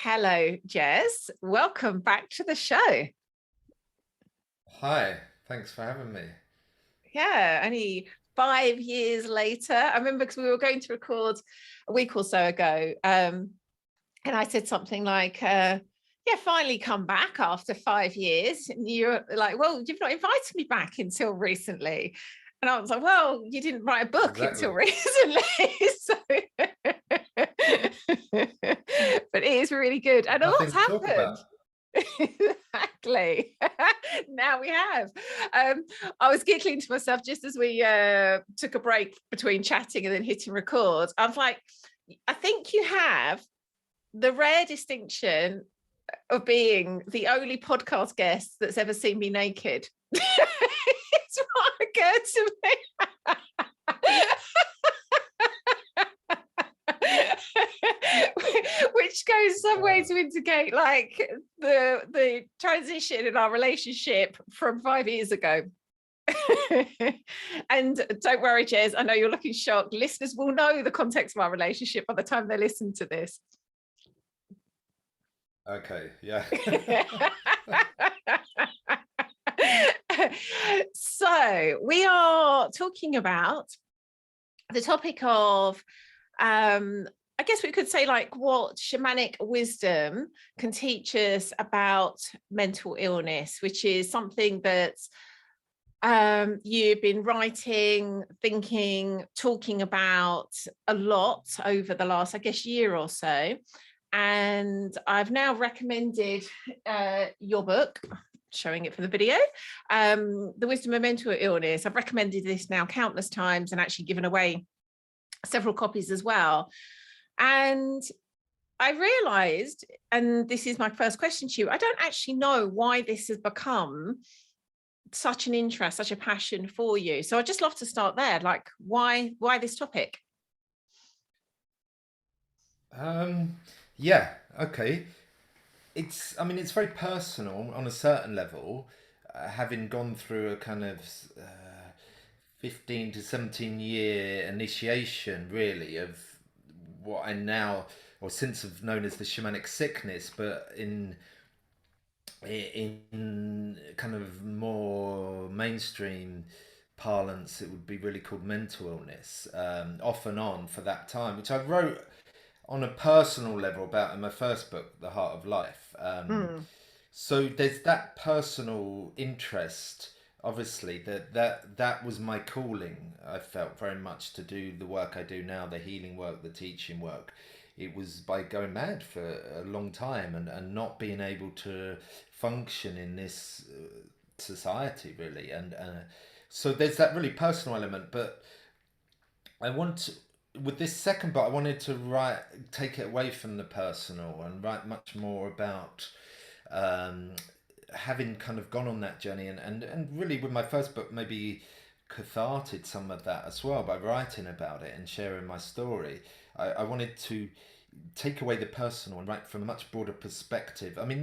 Hello, Jez. Welcome back to the show. Hi, thanks for having me. Yeah, only 5 years later. I remember because we were going to record a week or so ago, and I said something like, yeah, finally come back after 5 years. And you're like, well, you've not invited me back until recently. And I was like, well, you didn't write a book until Exactly. recently. So but it is really good. And a lot's Nothing to talk happened. about. Exactly. Now we have. I was giggling to myself just as we took a break between chatting and then hitting record. I was like, I think you have the rare distinction of being the only podcast guest that's ever seen me naked. It's what occurred to me. Which goes some way Uh, to indicate like the transition in our relationship from 5 years ago. And don't worry, Jez, I know you're looking shocked. Listeners will know the context of our relationship by the time they listen to this. okay, yeah. So we are talking about the topic of I guess we could say like what shamanic wisdom can teach us about mental illness, which is something that you've been writing, thinking, talking about a lot over the last, I guess, year or so. And I've now recommended your book, showing it for the video, The Wisdom of Mental Illness. I've recommended this now countless times and actually given away several copies as well. And I realized, and this is my first question to you, I don't actually know why this has become such an interest, such a passion for you. So I'd just love to start there. Like, why this topic? Um, yeah, okay. I mean, it's very personal on a certain level, having gone through a kind of 15 to 17 year initiation, really, of what I now, or since have known as the shamanic sickness, but in kind of more mainstream parlance, it would be really called mental illness, off and on for that time, which I wrote on a personal level about in my first book, The Heart of Life. Mm, So there's that personal interest. Obviously, that was my calling. I felt very much to do the work I do now, the healing work, the teaching work. It was by going mad for a long time and not being able to function in this society really. And so there's that really personal element. But I want to, with this second book, I wanted to take it away from the personal and write much more about um, having kind of gone on that journey and really with my first book maybe catharted some of that as well by writing about it and sharing my story. I wanted to take away the personal and write from a much broader perspective. I mean,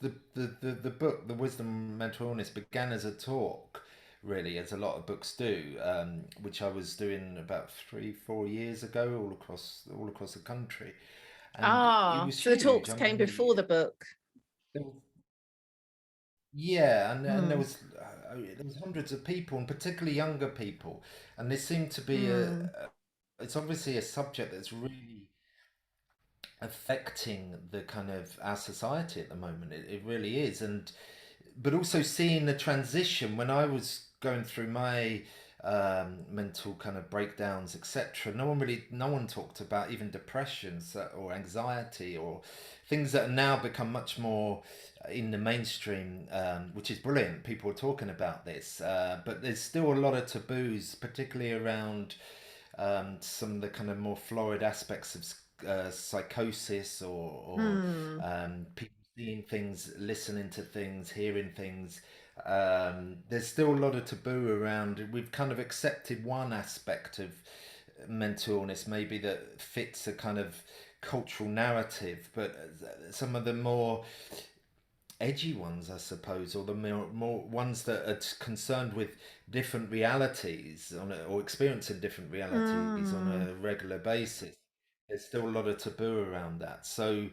the book, The Wisdom of Mental Illness, began as a talk, really, as a lot of books do, which I was doing about 3 4 years ago, all across the country, and it was so the huge. talks I came mean, before the book. there was, yeah, and Mm, there was hundreds of people, and particularly younger people, and there seemed to be mm, it's obviously a subject that's really affecting the kind of our society at the moment. It really is, and but also seeing the transition when I was going through my mental kind of breakdowns, etc. No one talked about even depressions or anxiety or things that have now become much more in the mainstream, which is brilliant. People are talking about this, but there's still a lot of taboos, particularly around some of the kind of more florid aspects of psychosis or mm, people seeing things, listening to things, hearing things. There's still a lot of taboo around. We've kind of accepted one aspect of mental illness, maybe that fits a kind of cultural narrative, but some of the more edgy ones, I suppose, or the more ones that are concerned with different realities or experiencing different realities on mm. a regular basis. There's still a lot of taboo around that. So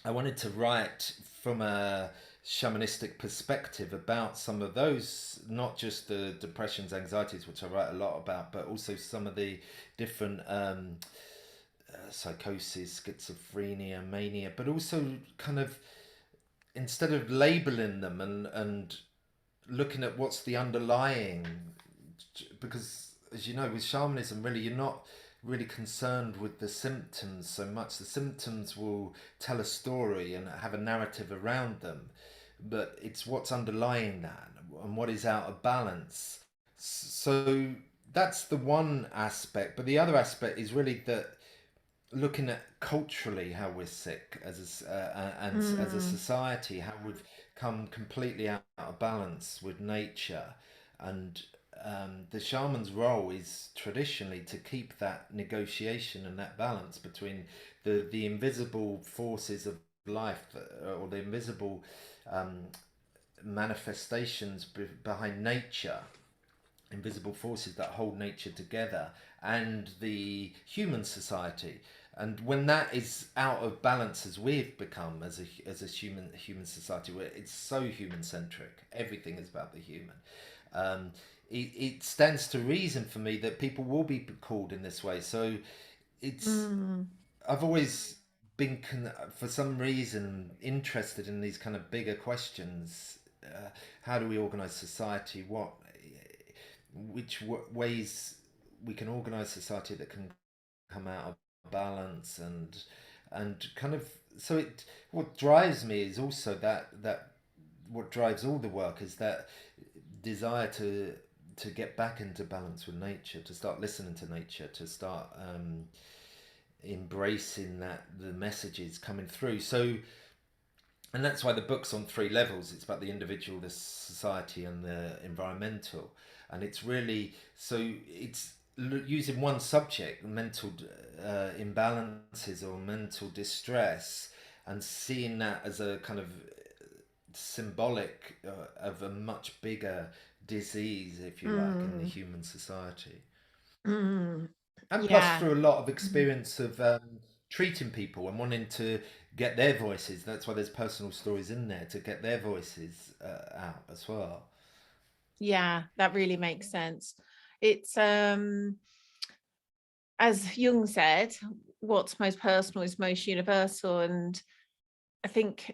I wanted to write from a shamanistic perspective about some of those, not just the depressions, anxieties, which I write a lot about, but also some of the different psychosis, schizophrenia, mania, but also kind of, instead of labeling them and looking at what's the underlying, because as you know, with shamanism, really you're not really concerned with the symptoms so much. The symptoms will tell a story and have a narrative around them, but it's what's underlying that and what is out of balance. So that's the one aspect, but the other aspect is really that looking at culturally how we're sick and as a Mm, society, how we've come completely out of balance with nature, and the shaman's role is traditionally to keep that negotiation and that balance between the invisible forces of life, or the invisible um, manifestations behind nature, invisible forces that hold nature together, and the human society. And when that is out of balance, as we've become as a human society, where it's so human centric, everything is about the human. Um, it stands to reason for me that people will be called in this way. So it's mm, I've always been, for some reason, interested in these kind of bigger questions. How do we organize society? Which ways we can organize society that can come out of balance, and kind of, so it, what drives me is also that what drives all the work is that desire to get back into balance with nature, to start listening to nature, to start embracing that the messages coming through. So, and that's why the book's on three levels. It's about the individual, the society, and the environmental. And it's really, so it's using one subject, mental imbalances or mental distress, and seeing that as a kind of symbolic of a much bigger disease, if you like, in the mm, human society. mm. And plus Yeah. through a lot of Mm. experience of treating people and wanting to get their voices. That's why there's personal stories in there, to get their voices out as well. Yeah, that really makes sense. It's as Jung said, what's most personal is most universal. And I think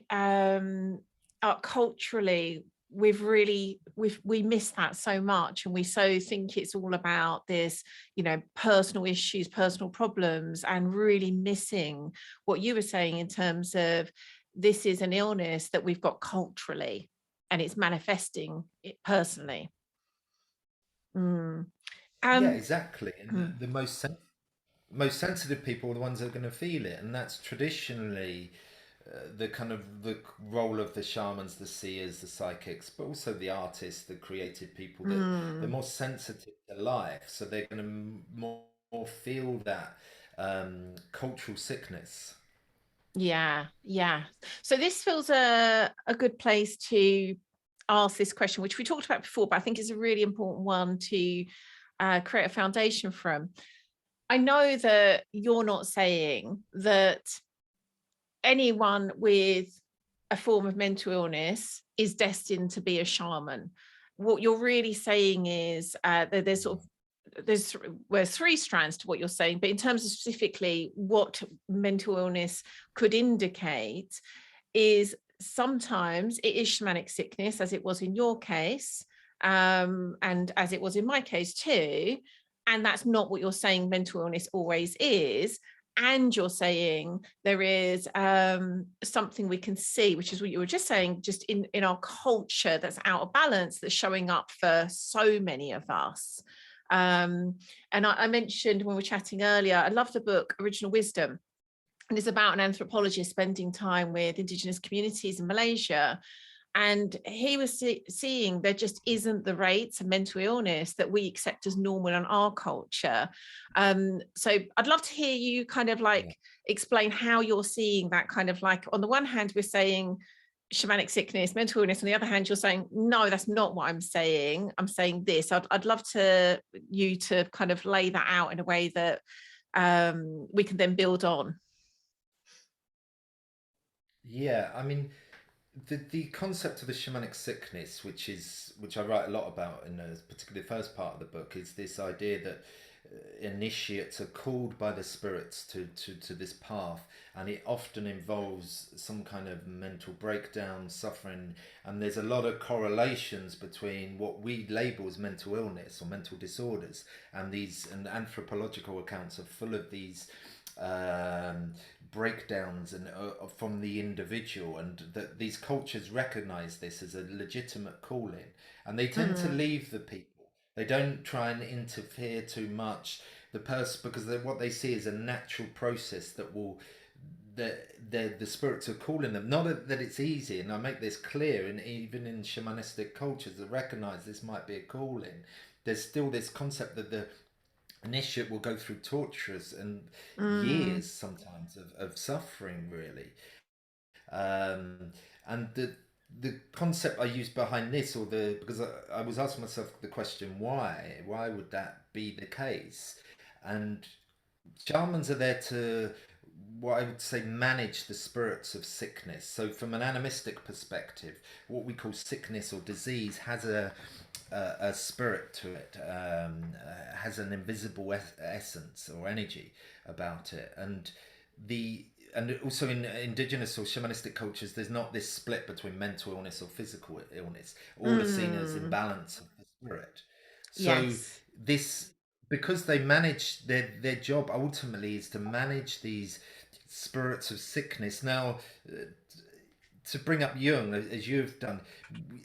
culturally we miss that so much, and we so think it's all about this, personal issues, personal problems, and really missing what you were saying in terms of this is an illness that we've got culturally, and it's manifesting it personally. Mm. Yeah, Um, exactly. And mm, the most sensitive people are the ones that are going to feel it, and that's traditionally the kind of the role of the shamans, the seers, the psychics, but also the artists, the creative people, that they're mm. more sensitive to life, so they're going to more feel that cultural sickness. Yeah, yeah. So this feels a good place to ask this question, which we talked about before, but I think is a really important one to create a foundation from. I know that you're not saying that anyone with a form of mental illness is destined to be a shaman. What you're really saying is that there's three strands to what you're saying, but in terms of specifically what mental illness could indicate is sometimes it is shamanic sickness, as it was in your case, and as it was in my case too. And that's not what you're saying mental illness always is. And you're saying there is something we can see, which is what you were just saying, just in our culture that's out of balance, that's showing up for so many of us. And I mentioned when we were chatting earlier, I love the book Original Wisdom, and it's about an anthropologist spending time with indigenous communities in Malaysia. And he was seeing there just isn't the rates of mental illness that we accept as normal in our culture. So I'd love to hear you kind of Yeah. like explain how you're seeing that, kind of like, on the one hand, we're saying shamanic sickness, mental illness. On the other hand, you're saying, no, that's not what I'm saying. I'm saying this. I'd love you to kind of lay that out in a way that we can then build on. Yeah, I mean, the concept of the shamanic sickness, which I write a lot about in particularly the first part of the book, is this idea that initiates are called by the spirits to this path, and it often involves some kind of mental breakdown, suffering, and there's a lot of correlations between what we label as mental illness or mental disorders, and anthropological accounts are full of these um, breakdowns and from the individual, and that these cultures recognize this as a legitimate calling, and they tend to Mm, leave the people. They don't try and interfere too much the person, because what they see is a natural process that will the spirits are calling them. Not that it's easy, and I make this clear, and even in shamanistic cultures that recognize this might be a calling, there's still this concept that the initiate will go through torturous and mm, years sometimes of suffering, really. um, and the concept I use behind this, or the because I was asking myself the question, why would that be the case? And shamans are there to, what I would say, manage the spirits of sickness. So from an animistic perspective, what we call sickness or disease has a spirit to it, has an invisible essence or energy about it, the and also in indigenous or shamanistic cultures, there's not this split between mental illness or physical illness. All are seen as mm. imbalance of the spirit. So Yes. this, because they manage their job ultimately is to manage these spirits of sickness. Now, to bring up Jung, as you've done,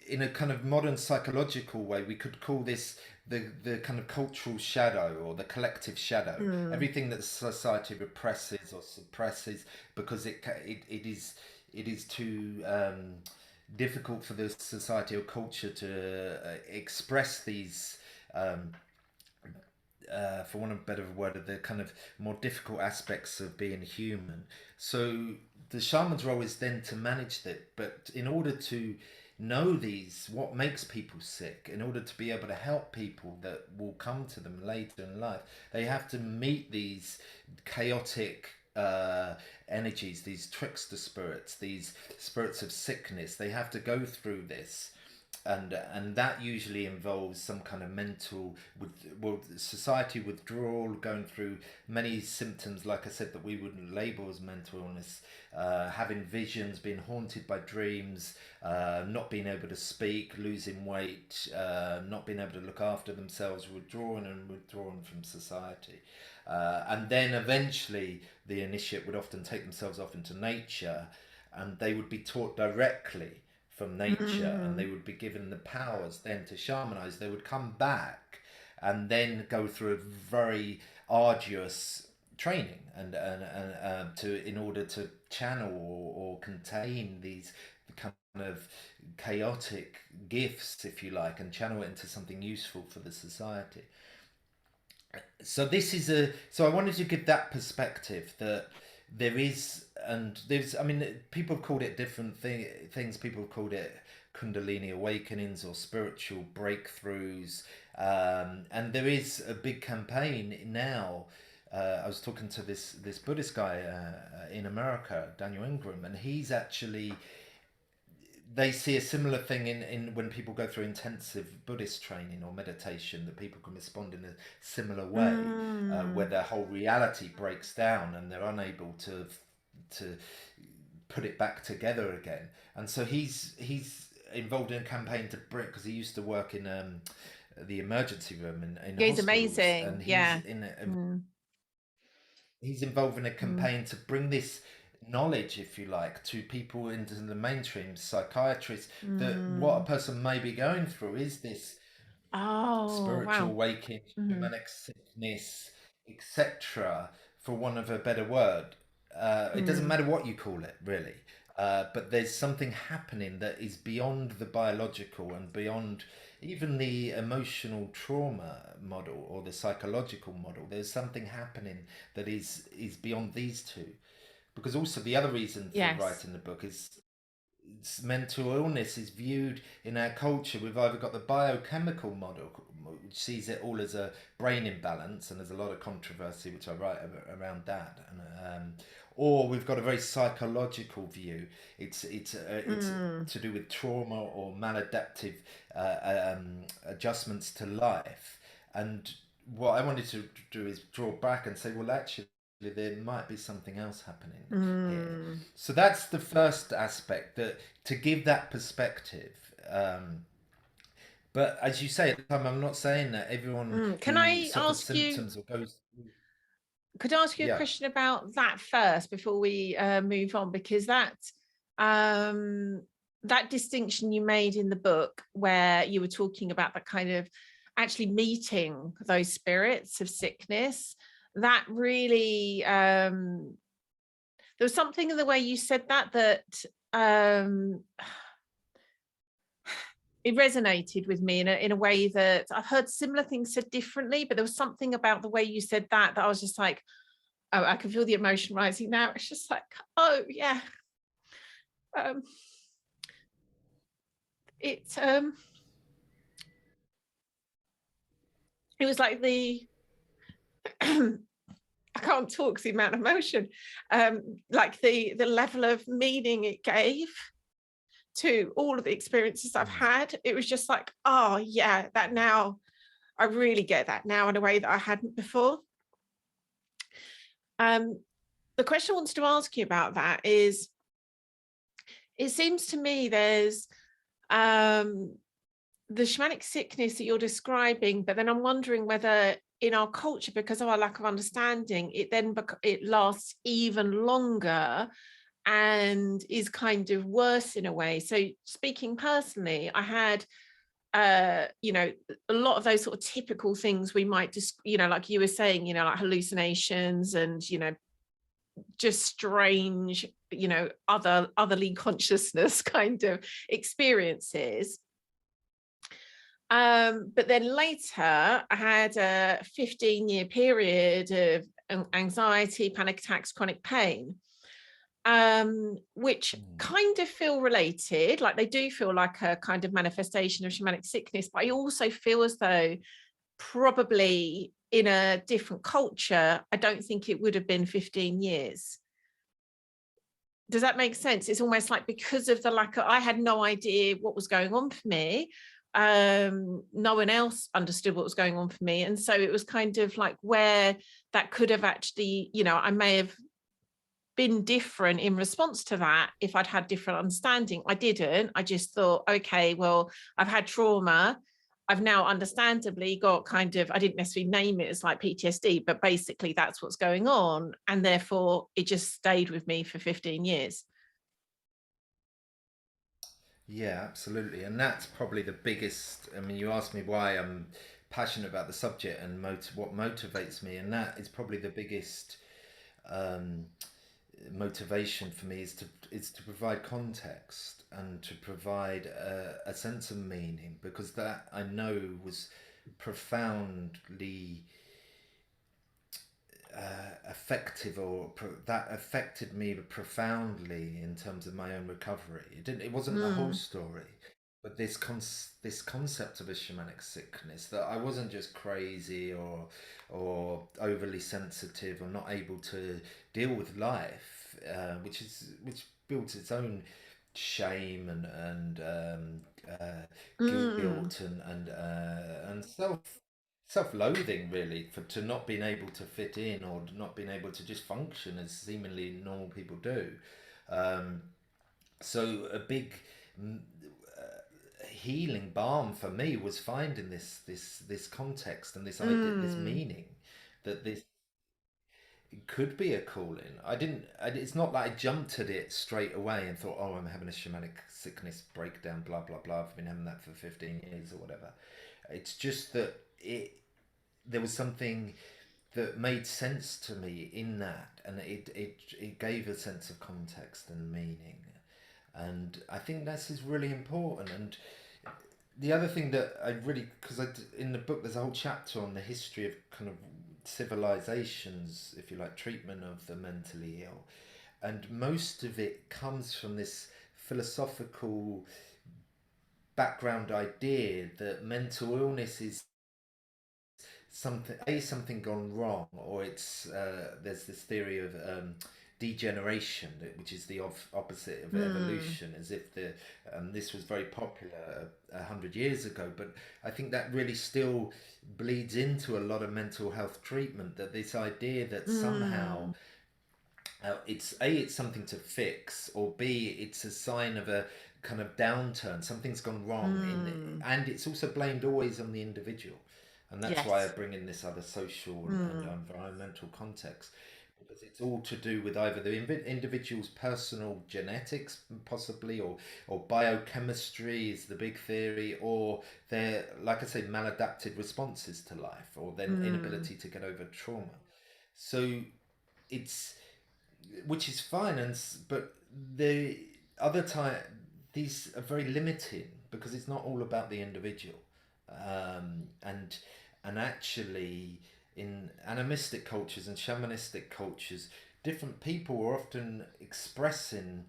in a kind of modern psychological way, we could call this the kind of cultural shadow or the collective shadow. Mm, Everything that society represses or suppresses because it is too difficult for the society or culture to express these. For want of a better word, the kind of more difficult aspects of being human. So the shaman's role is then to manage that, but in order to know these, what makes people sick, in order to be able to help people that will come to them later in life, they have to meet these chaotic energies, these trickster spirits, these spirits of sickness. They have to go through this, and that usually involves some kind of mental with, well, society withdrawal, going through many symptoms, like I said, that we wouldn't label as mental illness, having visions, being haunted by dreams, not being able to speak, losing weight, not being able to look after themselves, withdrawing from society. And then eventually the initiate would often take themselves off into nature, and they would be taught directly from nature, and they mm. would be given the powers then to shamanize. They would come back and then go through a very arduous training, and to in order to channel or contain these kind of chaotic gifts, if you like, and channel it into something useful for the society. So this is a, so I wanted to give that perspective that there is, and there's, I mean, people have called it different things. People have called it kundalini awakenings or spiritual breakthroughs, and there is a big campaign now. I was talking to this Buddhist guy in America, Daniel Ingram, and he's actually, they see a similar thing in when people go through intensive Buddhist training or meditation, that people can respond in a similar way, where Mm. their whole reality breaks down and they're unable to put it back together again. And so he's involved in a campaign to bring, because he used to work in the emergency room in Yeah, he's hospitals, amazing. and Yeah. Mm, he's involved in a mm, campaign to bring this knowledge, if you like, to people into the mainstream, psychiatrists, that what a mm. person may be going through is this Oh, spiritual wow. awakening, Mm, shamanic sickness, etc., for want of a better word. It doesn't mm. matter what you call it, really. But there's something happening that is beyond the biological and beyond even the emotional trauma model or the psychological model. There's something happening that is beyond these two. Because also the other reason for Yes. writing the book is mental illness is viewed in our culture. We've either got the biochemical which sees it all as a brain imbalance, and there's a lot of controversy which I write around that. And or we've got a very psychological view. It's Mm. to do with trauma or maladaptive adjustments to life. And what I wanted to do is draw back and say, well, actually, there might be something else happening here. Mm. So that's the first aspect, that to give that perspective. But as you say at the time, I'm not saying that everyone Mm. Can who I suffers ask you? symptoms or goes, Could I ask you a yeah, question about that first before we move on? Because um, that distinction you made in the book, where you were talking about that kind of actually meeting those spirits of sickness, that really there was something in the way you said that um, it resonated with me in a way that I've heard similar things said differently, but there was something about the way you said that I was just like, oh, I can feel the emotion rising now. It's just like, oh yeah. Um, it it was like the I can't talk the amount of emotion, like the level of meaning it gave to all of the experiences I've mm, had. It was just like, oh yeah, that now I really get that now in a way that I hadn't before. Um, the question I wanted to ask you about that is, it seems to me there's um, the shamanic sickness that you're describing, but then I'm wondering whether in our culture, because of our lack of understanding, it then it lasts even longer and is kind of worse in a way. So speaking personally, I had a lot of those sort of typical things we might just, like you were saying, like hallucinations and, just strange, otherly consciousness kind of experiences. But then later I had a 15-year period of anxiety, panic attacks, chronic pain, which mm. kind of feel related, like they do feel like a kind of manifestation of shamanic sickness, but I also feel as though probably in a different culture, I don't think it would have been 15 years. Does that make sense? It's almost like because of the lack of, I had no idea what was going on for me. No one else understood what was going on for me. And so it was kind of like where that could have actually, I may have been different in response to that if I'd had different understanding. I didn't. I just thought, okay, well, I've had trauma. I've now understandably got kind of, I didn't necessarily name it as like PTSD, but basically that's what's going on. And therefore it just stayed with me for 15 years. Yeah, absolutely. And that's probably the biggest. I mean, you asked me why I'm passionate about the subject and what motivates me, and that is probably the biggest um, motivation for me is to provide context and to provide a sense of meaning, because that I know was profoundly effective, or that affected me profoundly in terms of my own recovery. It wasn't the whole Mm, story, but this concept of a shamanic sickness, that I wasn't just crazy or overly sensitive or not able to deal with life, which builds its own shame and mm, guilt and self-loathing, really, for to not being able to fit in or not being able to just function as seemingly normal people do. um, so a big mm, healing balm for me was finding this context and this idea, this mm, meaning, that this could be a calling. It's not like I jumped at it straight away and thought, oh, I'm having a shamanic sickness breakdown, blah blah blah, I've been having that for 15 years or whatever. It's just that there was something that made sense to me in that, and it gave a sense of context and meaning, and I think this is really important. And the other thing that I really, because in the book there's a whole chapter on the history of kind of civilizations, if you like, treatment of the mentally ill, and most of it comes from this philosophical background idea that mental illness is something gone wrong, or it's there's this theory of degeneration, which is the opposite of Mm. evolution, as if the this was very popular 100 years ago, but I think that really still bleeds into a lot of mental health treatment. That this idea that somehow Mm. it's something to fix, or b it's a sign of a kind of downturn, something's gone wrong in, Mm. and it's also blamed always on the individual. And that's why I Yes. bring in this other social and Mm. environmental context, because it's all to do with either the individual's personal genetics, possibly, or biochemistry is the big theory, or their, like I say, maladaptive responses to life, or then Mm. inability to get over trauma. So it's, which is fine, but the other time, these are very limiting because it's not all about the individual, and actually in animistic cultures and shamanistic cultures, different people are often expressing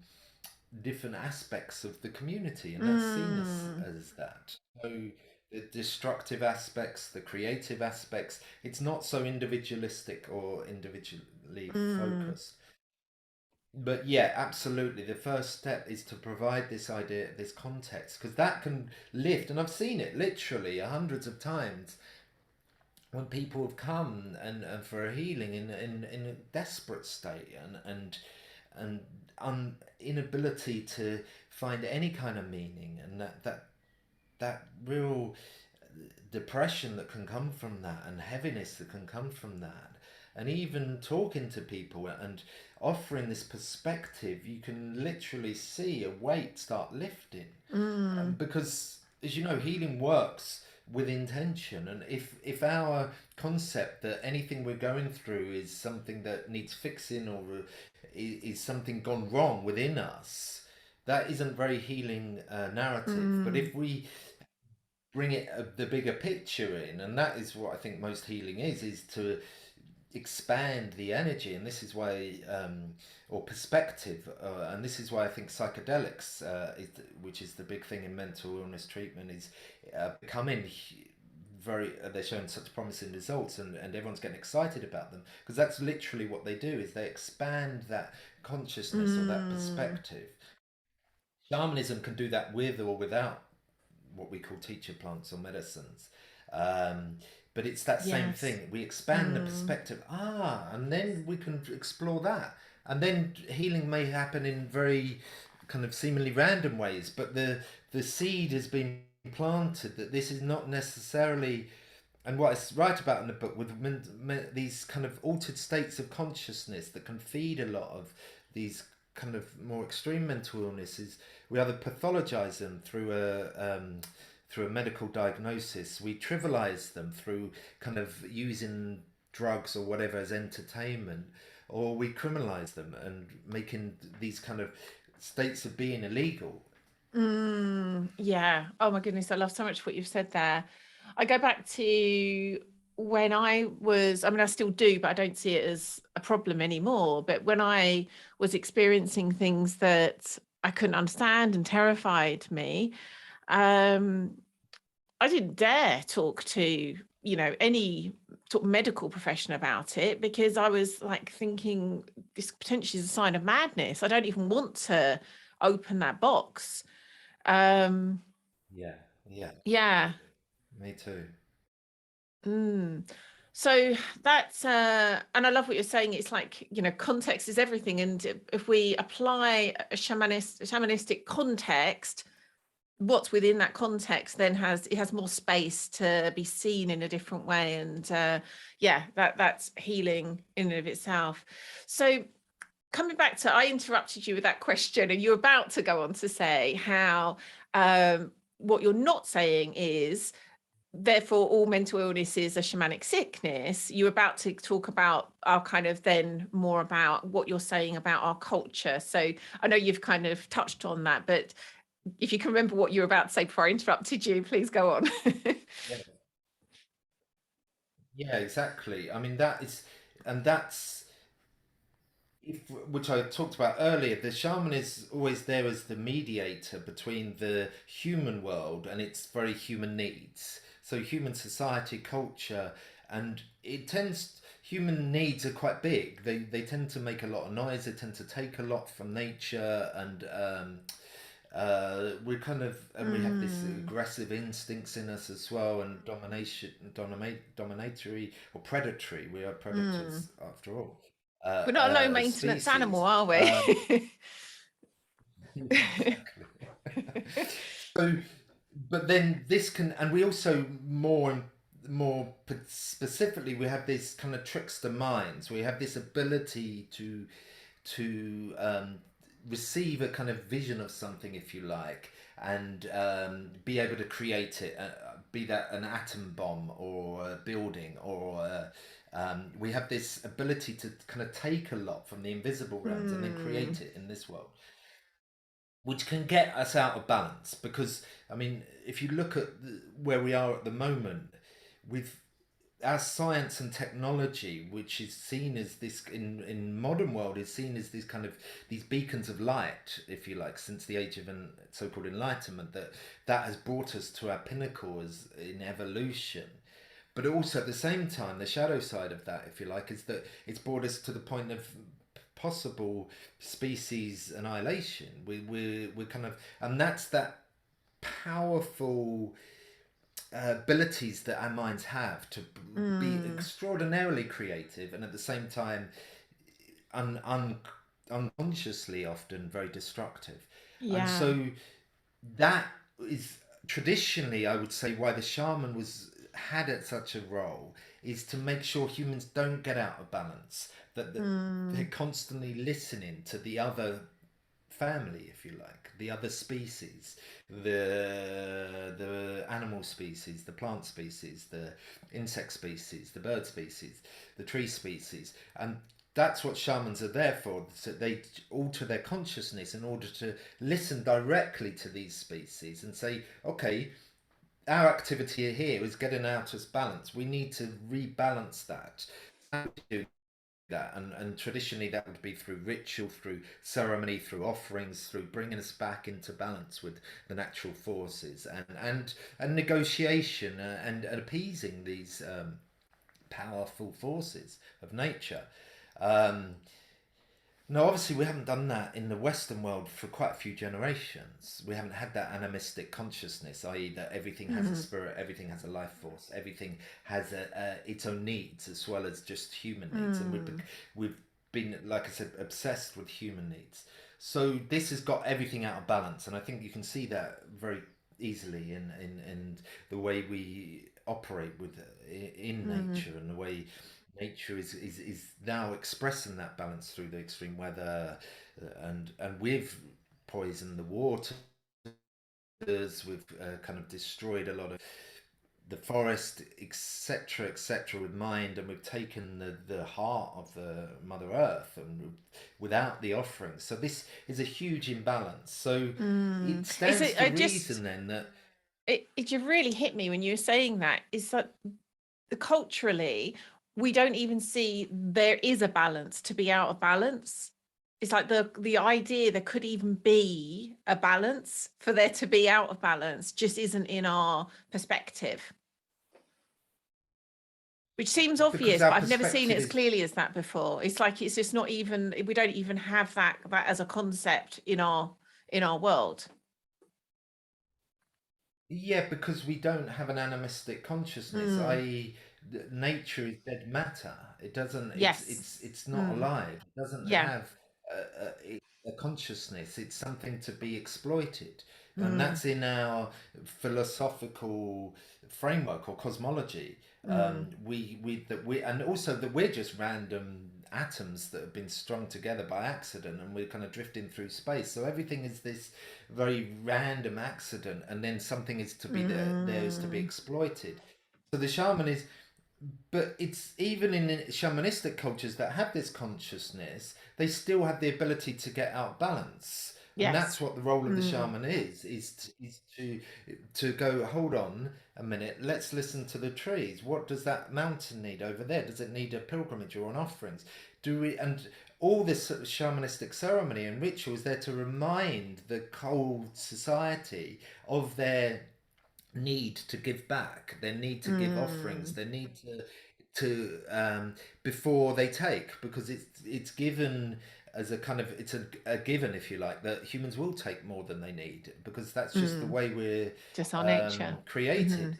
different aspects of the community, and that's seen Mm. as that. So the destructive aspects, the creative aspects, it's not so individualistic or individually Mm. focused. But yeah, absolutely. The first step is to provide this idea, this context, because that can lift. And I've seen it literally hundreds of times when people have come and for a healing in a desperate state, and inability to find any kind of meaning, and that real depression that can come from that, and heaviness that can come from that. And even talking to people and offering this perspective, you can literally see a weight start lifting. Mm. Because, as you know, healing works with intention. And if our concept that anything we're going through is something that needs fixing, or is something gone wrong within us, that isn't very healing narrative. But Mm. if we bring it the bigger picture in, and that is what I think most healing is to expand the energy. And this is why or perspective, and this is why I think psychedelics which is the big thing in mental illness treatment, is becoming very they're showing such promising results, and everyone's getting excited about them, because that's literally what they do, is they expand that consciousness or that Mm. perspective. Shamanism can do that with or without what we call teacher plants or medicines. Um, but it's that same Yes. thing. We expand the Mm. perspective, and then we can explore that. And then healing may happen in very kind of seemingly random ways, but the seed has been planted that this is not necessarily, and what I write about in the book, with these kind of altered states of consciousness that can feed a lot of these kind of more extreme mental illnesses. We either pathologize them through a medical diagnosis, we trivialize them through kind of using drugs or whatever as entertainment, or we criminalize them and making these kind of states of being illegal. Mm. Yeah. Oh my goodness, I love so much what you've said there. I go back to when I was, I mean, I still do, but I don't see it as a problem anymore. But when I was experiencing things that I couldn't understand and terrified me, um, I didn't dare talk to, any sort of medical profession about it, because I was like thinking this potentially is a sign of madness. I don't even want to open that box. Um, Yeah, yeah, yeah. me too. Mm. So that's and I love what you're saying. It's like, context is everything. And if we apply a shamanistic context, what's within that context then has more space to be seen in a different way. And yeah, that's healing in and of itself. So coming back to, I interrupted you with that question, and you're about to go on to say how what you're not saying is therefore all mental illness is a shamanic sickness. You're about to talk about our kind of then more about what you're saying about our culture. So I know you've kind of touched on that, but if you can remember what you were about to say before I interrupted you, please go on. Yeah, yeah, exactly. I mean, that is, and that's, which I talked about earlier. The shaman is always there as the mediator between the human world and its very human needs. So human society, culture, and it tends human needs are quite big. They tend to make a lot of noise. They tend to take a lot from nature, and we're kind of, and we have this Mm, aggressive instincts in us as well, and dominatory or predatory. We are mm. predators after all, We're not a low as maintenance animal, species. are Um, we? exactly. So, but then this can, and we also specifically, we have this kind of trickster minds. We have this ability to receive a kind of vision of something, if you like, and be able to create it, be that an atom bomb or a building or we have this ability to kind of take a lot from the invisible realms and then Mm, create it in this world, which can get us out of balance. Because I mean, if you look at where we are at the moment with our science and technology, which is seen as this in modern world, is seen as these kind of these beacons of light, if you like, since the age of so-called enlightenment, that has brought us to our pinnacle as in evolution. But also at the same time, the shadow side of that, if you like, is that it's brought us to the point of possible species annihilation. We're kind of, and that's that powerful abilities that our minds have to be mm. extraordinarily creative, and at the same time un, un, unconsciously often very destructive. And Yeah. so that is traditionally, I would say, why the shaman was had at such a role, is to make sure humans don't get out of balance, that they're Mm, constantly listening to the other family, if you like, the other species, the animal species, the plant species, the insect species, the bird species, the tree species, and that's what shamans are there for. So they alter their consciousness in order to listen directly to these species and say, okay, our activity here is getting out of balance. We need to rebalance that. That, and traditionally that would be through ritual, through ceremony, through offerings, through bringing us back into balance with the natural forces, and negotiation, and appeasing these powerful forces of nature. um, no, obviously we haven't done that in the Western world for quite a few generations. We haven't had that animistic consciousness, i.e., that everything has a mm, spirit, everything has a life force, everything has its own needs as well as just human needs, and mm. we've been, like I said, obsessed with human needs. So this has got everything out of balance, and I think you can see that very easily in the way we operate with in Mm, nature, and the way nature is now expressing that balance through the extreme weather, and we've poisoned the waters, we've kind of destroyed a lot of the forest, etc., etc., with mind, and we've taken the heart of the Mother Earth, and without the offerings. So this is a huge imbalance. So it mm. Is stands it? to I just reason then that it just really hit me when you were saying that. Is that culturally we don't even see there is a balance to be out of balance. It's like the idea there could even be a balance for there to be out of balance just isn't in our perspective, which seems because obvious, our but I've never seen it perspective as is, clearly as that before. It's like it's just not even, we don't even have that as a concept in our world. yeah, because we don't have an animistic consciousness, Mm, i.e., nature is dead matter. It doesn't. yes. It's not Mm, alive. It doesn't yeah. have a consciousness. It's something to be exploited, and Mm, that's in our philosophical framework or cosmology. mm, We and also that we're just random atoms that have been strung together by accident, and we're kind of drifting through space. So everything is this very random accident, and then something is to be there is to be mm, exploited. So the shaman is, but it's even in shamanistic cultures that have this consciousness, they still have the ability to get out balance. And yes. that's what the role of the Mm, shaman is to go, hold on a minute, let's listen to the trees. What does that mountain need over there? Does it need a pilgrimage or an offerings? Do we, and all this sort of shamanistic ceremony and ritual is there to remind the cold society of their need to give back, their need to give offerings, mm, their need to to before they take, because it's given as a kind of, it's a given, if you like, that humans will take more than they need, because that's just the way we're Just our nature. created.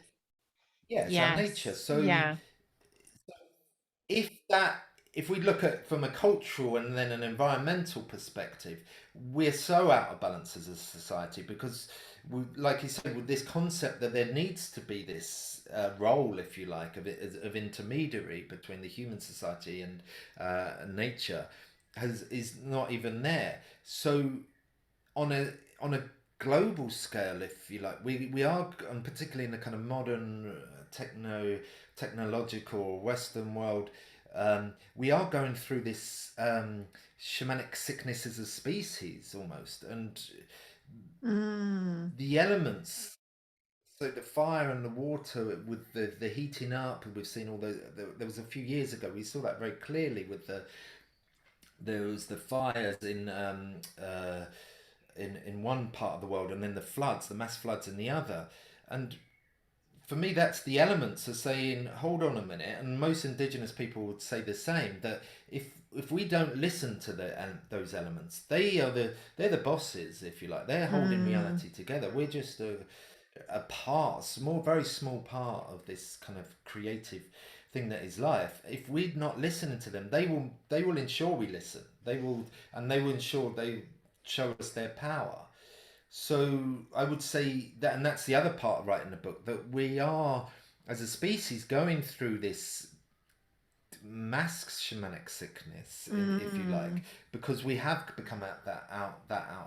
Yeah, it's our nature. Yes. So Yeah. if that, if we look at from a cultural and then an environmental perspective, we're so out of balance as a society, because we, like you said, with this concept that there needs to be this role, if you like, of intermediary between the human society and nature, is not even there. So on a global scale, if you like, we are, and particularly in the kind of modern technological Western world, we are going through this shamanic sickness as a species almost, and the elements. So the fire and the water with the heating up, we've seen all those. There was a few years ago we saw that very clearly with there was the fires in one part of the world, and then the floods, the mass floods in the other. And for me, that's the elements are saying, hold on a minute, and most indigenous people would say the same, that if we don't listen to those elements, they're the bosses, if you like. They're holding reality together. We're just a part, small, very small part of this kind of creative thing that is life. If we're not listening to them, they will ensure we listen. They will ensure they show us their power. So I would say that, and that's the other part of writing the book, that we are, as a species, going through this mass shamanic sickness, if you like, because we have become out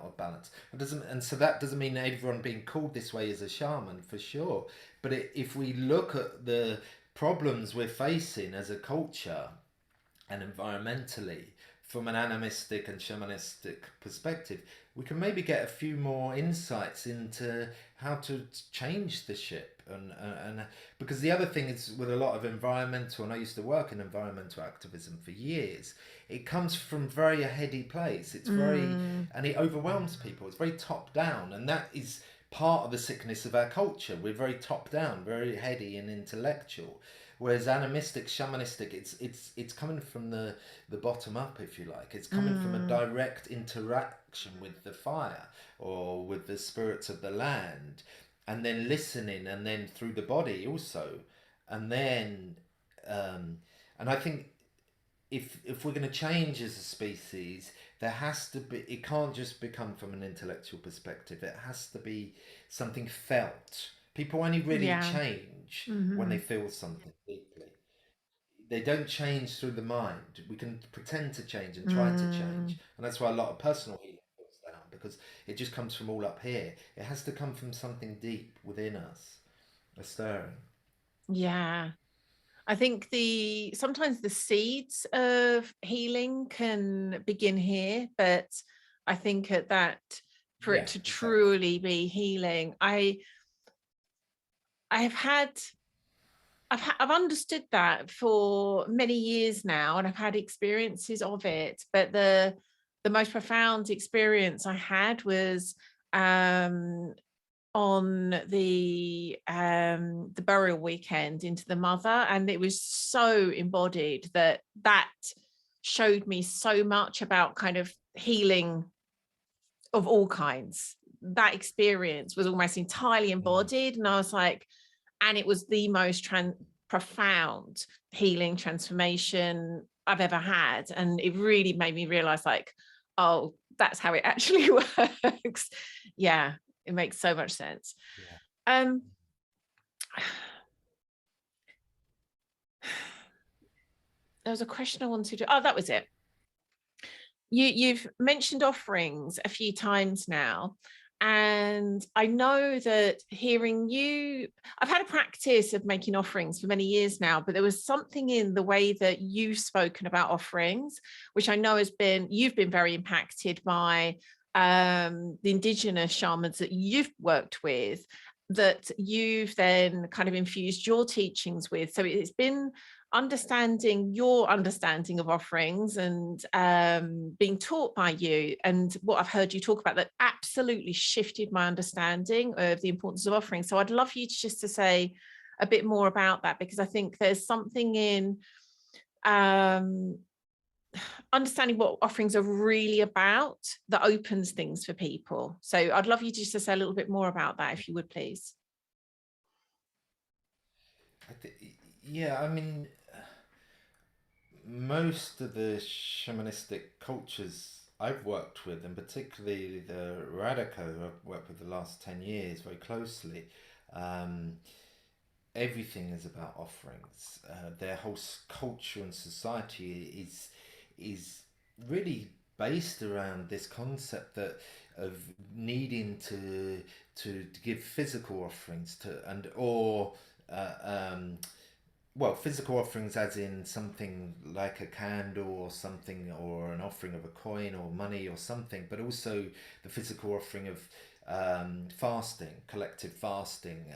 of balance. It doesn't, and so that doesn't mean everyone being called this way is a shaman, for sure. But if we look at the problems we're facing as a culture and environmentally, from an animistic and shamanistic perspective, we can maybe get a few more insights into how to change the ship. And because the other thing is, with a lot of environmental, and I used to work in environmental activism for years, it comes from very a heady place. It's very, and it overwhelms people. It's very top down, and that is part of the sickness of our culture. We're very top down, very heady and intellectual. Whereas animistic, shamanistic, it's coming from the bottom up, if you like. It's coming from a direct interaction with the fire or with the spirits of the land, and then listening, and then through the body also, and then and I think if we're going to change as a species, there has to be. It can't just become from an intellectual perspective. It has to be something felt. People only really Yeah. change when they feel something deeply. They don't change through the mind. We can pretend to change and try to change, and that's why a lot of personal healing falls down, because it just comes from all up here. It has to come from something deep within us, a stirring. Yeah. I think sometimes the seeds of healing can begin here, but I think at that, for it Yeah, to exactly. truly be healing, I've had I've understood that for many years now, and I've had experiences of it. But the most profound experience I had was on the burial weekend into the mother, and it was so embodied that showed me so much about kind of healing of all kinds. That experience was almost entirely Mm. embodied, and I was like, and it was the most profound healing transformation I've ever had, and it really made me realize, like, oh, that's how it actually works. Yeah, it makes so much sense. Yeah. um there was a question I wanted to, oh, that was it. You've mentioned offerings a few times now, and I know that hearing you, I've had a practice of making offerings for many years now, but there was something in the way that you've spoken about offerings, which I know you've been very impacted by the indigenous shamans that you've worked with, that you've then kind of infused your teachings with. So it's been understanding your understanding of offerings and being taught by you, and what I've heard you talk about, that absolutely shifted my understanding of the importance of offerings. So I'd love you to just to say a bit more about that, because I think there's something in understanding what offerings are really about that opens things for people. So I'd love you just to say a little bit more about that, if you would, please. Yeah, I mean, most of the shamanistic cultures I've worked with, and particularly the Radico I've worked with the last 10 years very closely, um, everything is about offerings. Their whole culture and society is really based around this concept that of needing to give physical offerings to and or uh, um, well, physical offerings as in something like a candle or something, or an offering of a coin or money or something, but also the physical offering of fasting, collective fasting,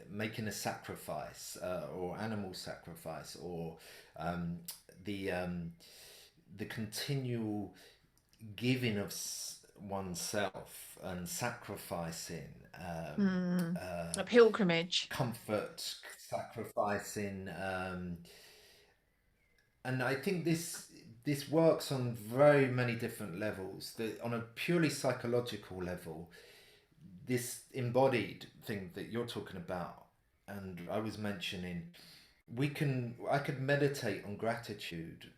making a sacrifice, or animal sacrifice, or um, the um, the continual giving of oneself and sacrificing, A pilgrimage. comfort, sacrificing, and I think this works on very many different levels. On a purely psychological level, this embodied thing that you're talking about, and I was mentioning, I could meditate on gratitude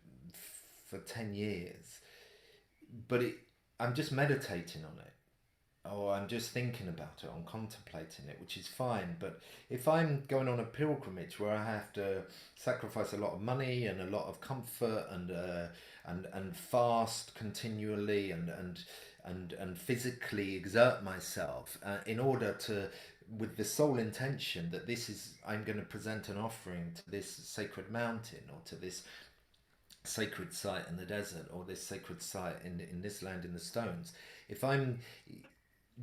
for 10 years, but I'm just meditating on it, or I'm just thinking about it, I'm contemplating it, which is fine. But if I'm going on a pilgrimage where I have to sacrifice a lot of money and a lot of comfort, and fast continually, and physically exert myself, in order to, with the sole intention that this is, I'm going to present an offering to this sacred mountain, or to this sacred site in the desert, or this sacred site in this land in the stones, if I'm,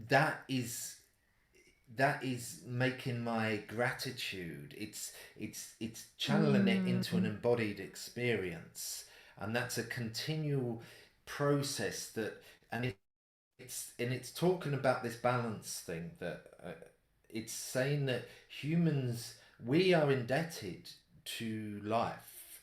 that is that is making my gratitude, it's channeling it into an Mm. embodied experience, and that's a continual process. That and it's talking about this balance thing, that it's saying that humans, we are indebted to life,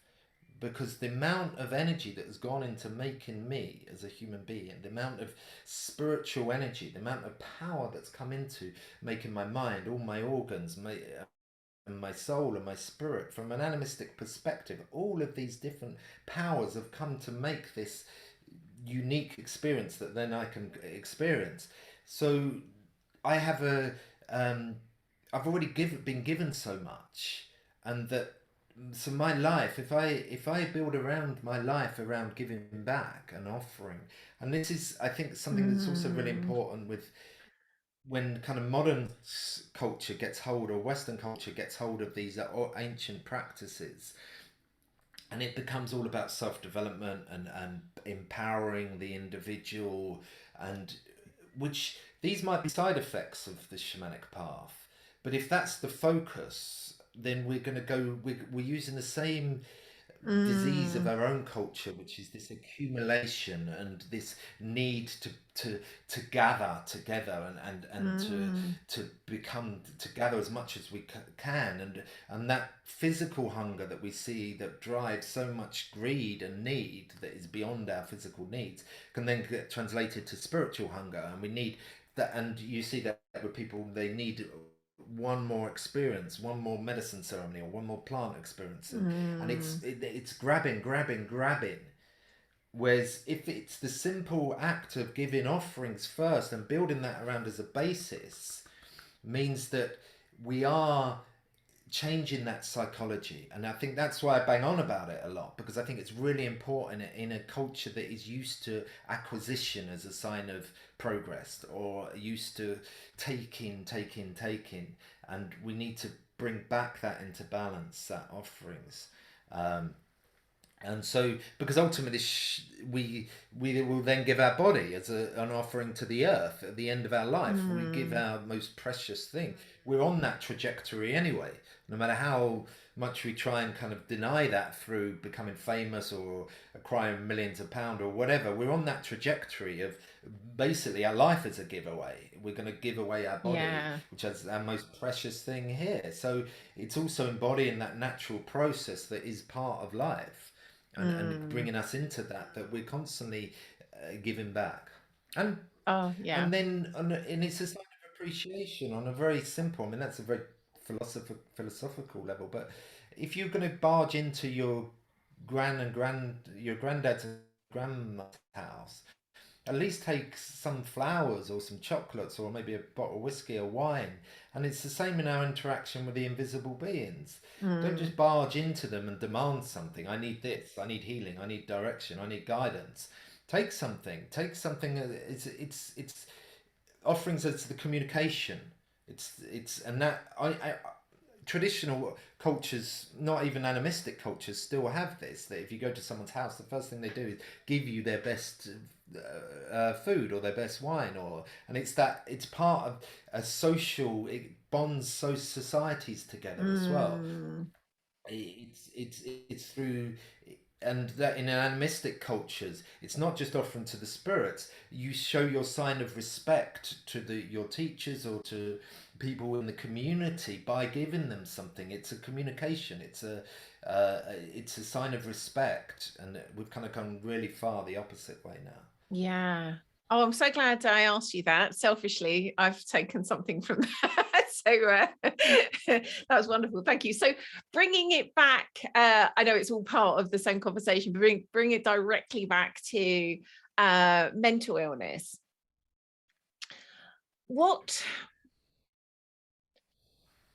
because the amount of energy that has gone into making me as a human being, the amount of spiritual energy, the amount of power that's come into making my mind, all my organs, and my soul and my spirit, from an animistic perspective, all of these different powers have come to make this unique experience that then I can experience. So I have um, I've already been given so much, and that, so my life, if I build around my life around giving back and offering, and this is, I think, something that's also really Mm. important with, when kind of modern culture gets hold, or Western culture gets hold of these ancient practices, and it becomes all about self-development and empowering the individual, and which, these might be side effects of the shamanic path, but if that's the focus, then we're going to go, we're using the same disease of Mm. our own culture, which is this accumulation and this need to gather together, and Mm. to become, to gather as much as we can, and that physical hunger that we see, that drives so much greed and need, that is beyond our physical needs, can then get translated to spiritual hunger, and we need that. And you see that with people, they need one more experience, one more medicine ceremony, or one more plant experience, and Mm. it's grabbing. Whereas if it's the simple act of giving offerings first and building that around as a basis, means that we are changing that psychology. And I think that's why I bang on about it a lot, because I think it's really important in a culture that is used to acquisition as a sign of progress, or used to taking, and we need to bring back that into balance, that offerings. um, And so, because ultimately we will then give our body as an offering to the earth at the end of our life. We give Mm. our most precious thing. We're on that trajectory anyway. No matter how much we try and kind of deny that through becoming famous or acquiring millions of pounds or whatever, we're on that trajectory of basically our life is a giveaway. We're going to give away our body, Yeah. which is our most precious thing here. So it's also embodying that natural process that is part of life, and Mm. bringing us into that we're constantly giving back, and Oh, yeah. and it's a sign of appreciation on a very simple, I mean that's a very philosophical level, but if you're going to barge into your your granddad's and grandma's house, at least take some flowers or some chocolates or maybe a bottle of whiskey or wine. And it's the same in our interaction with the invisible beings. Don't Mm. just barge into them and demand something. I need this, I need healing, I need direction, I need guidance. Take something. Take something. It's offerings as the communication. It's and that I traditional cultures, not even animistic cultures, still have this. That if you go to someone's house, the first thing they do is give you their best food or their best wine, or and it's part of a social. It bonds societies together as well. Mm. It's through, and that in animistic cultures it's not just offering to the spirits. You show your sign of respect to your teachers or to people in the community by giving them something. It's a communication, it's a sign of respect, and we've kind of gone really far the opposite way now. Yeah. Oh, I'm so glad I asked you that. Selfishly, I've taken something from that. So that was wonderful. Thank you. So bringing it back, I know it's all part of the same conversation, but bring it directly back to mental illness. What,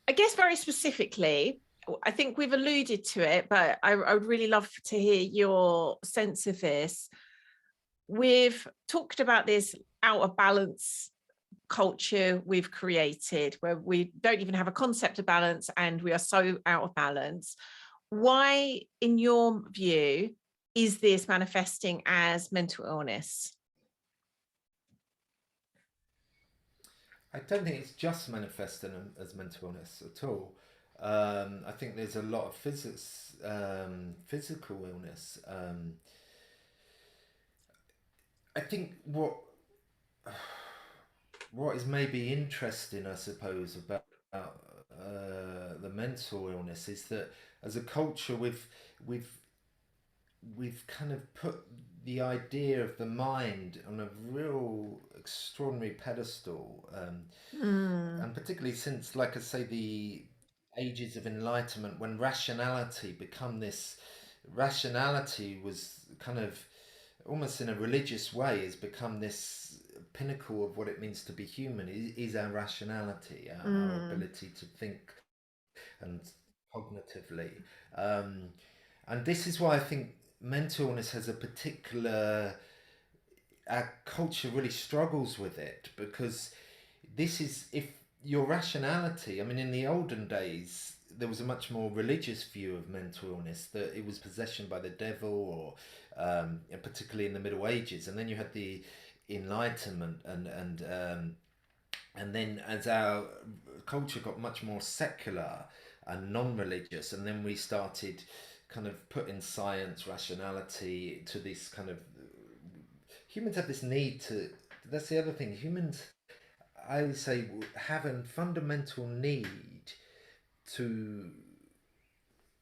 I guess very specifically, I think we've alluded to it, but I would really love to hear your sense of this. We've talked about this out of balance culture we've created where we don't even have a concept of balance and we are so out of balance. Why, in your view, is this manifesting as mental illness? I don't think it's just manifesting as mental illness at all. I think there's a lot of physical illness. I think what is maybe interesting, I suppose, about the mental illness is that as a culture, we've we've kind of put the idea of the mind on a real extraordinary pedestal, Mm. and particularly since, like I say, the ages of enlightenment, when rationality was kind of almost in a religious way has become this pinnacle of what it means to be human, is our rationality, our Mm. ability to think and cognitively. Um, and this is why I think mental illness has a particular, our culture really struggles with it, because this is, if your rationality, I mean, in the olden days, there was a much more religious view of mental illness, that it was possession by the devil, or particularly in the Middle Ages, and then you had the Enlightenment, and then as our culture got much more secular and non-religious, and then we started kind of putting science, rationality to this kind of, humans have this need to, that's the other thing, humans, I would say, have a fundamental need to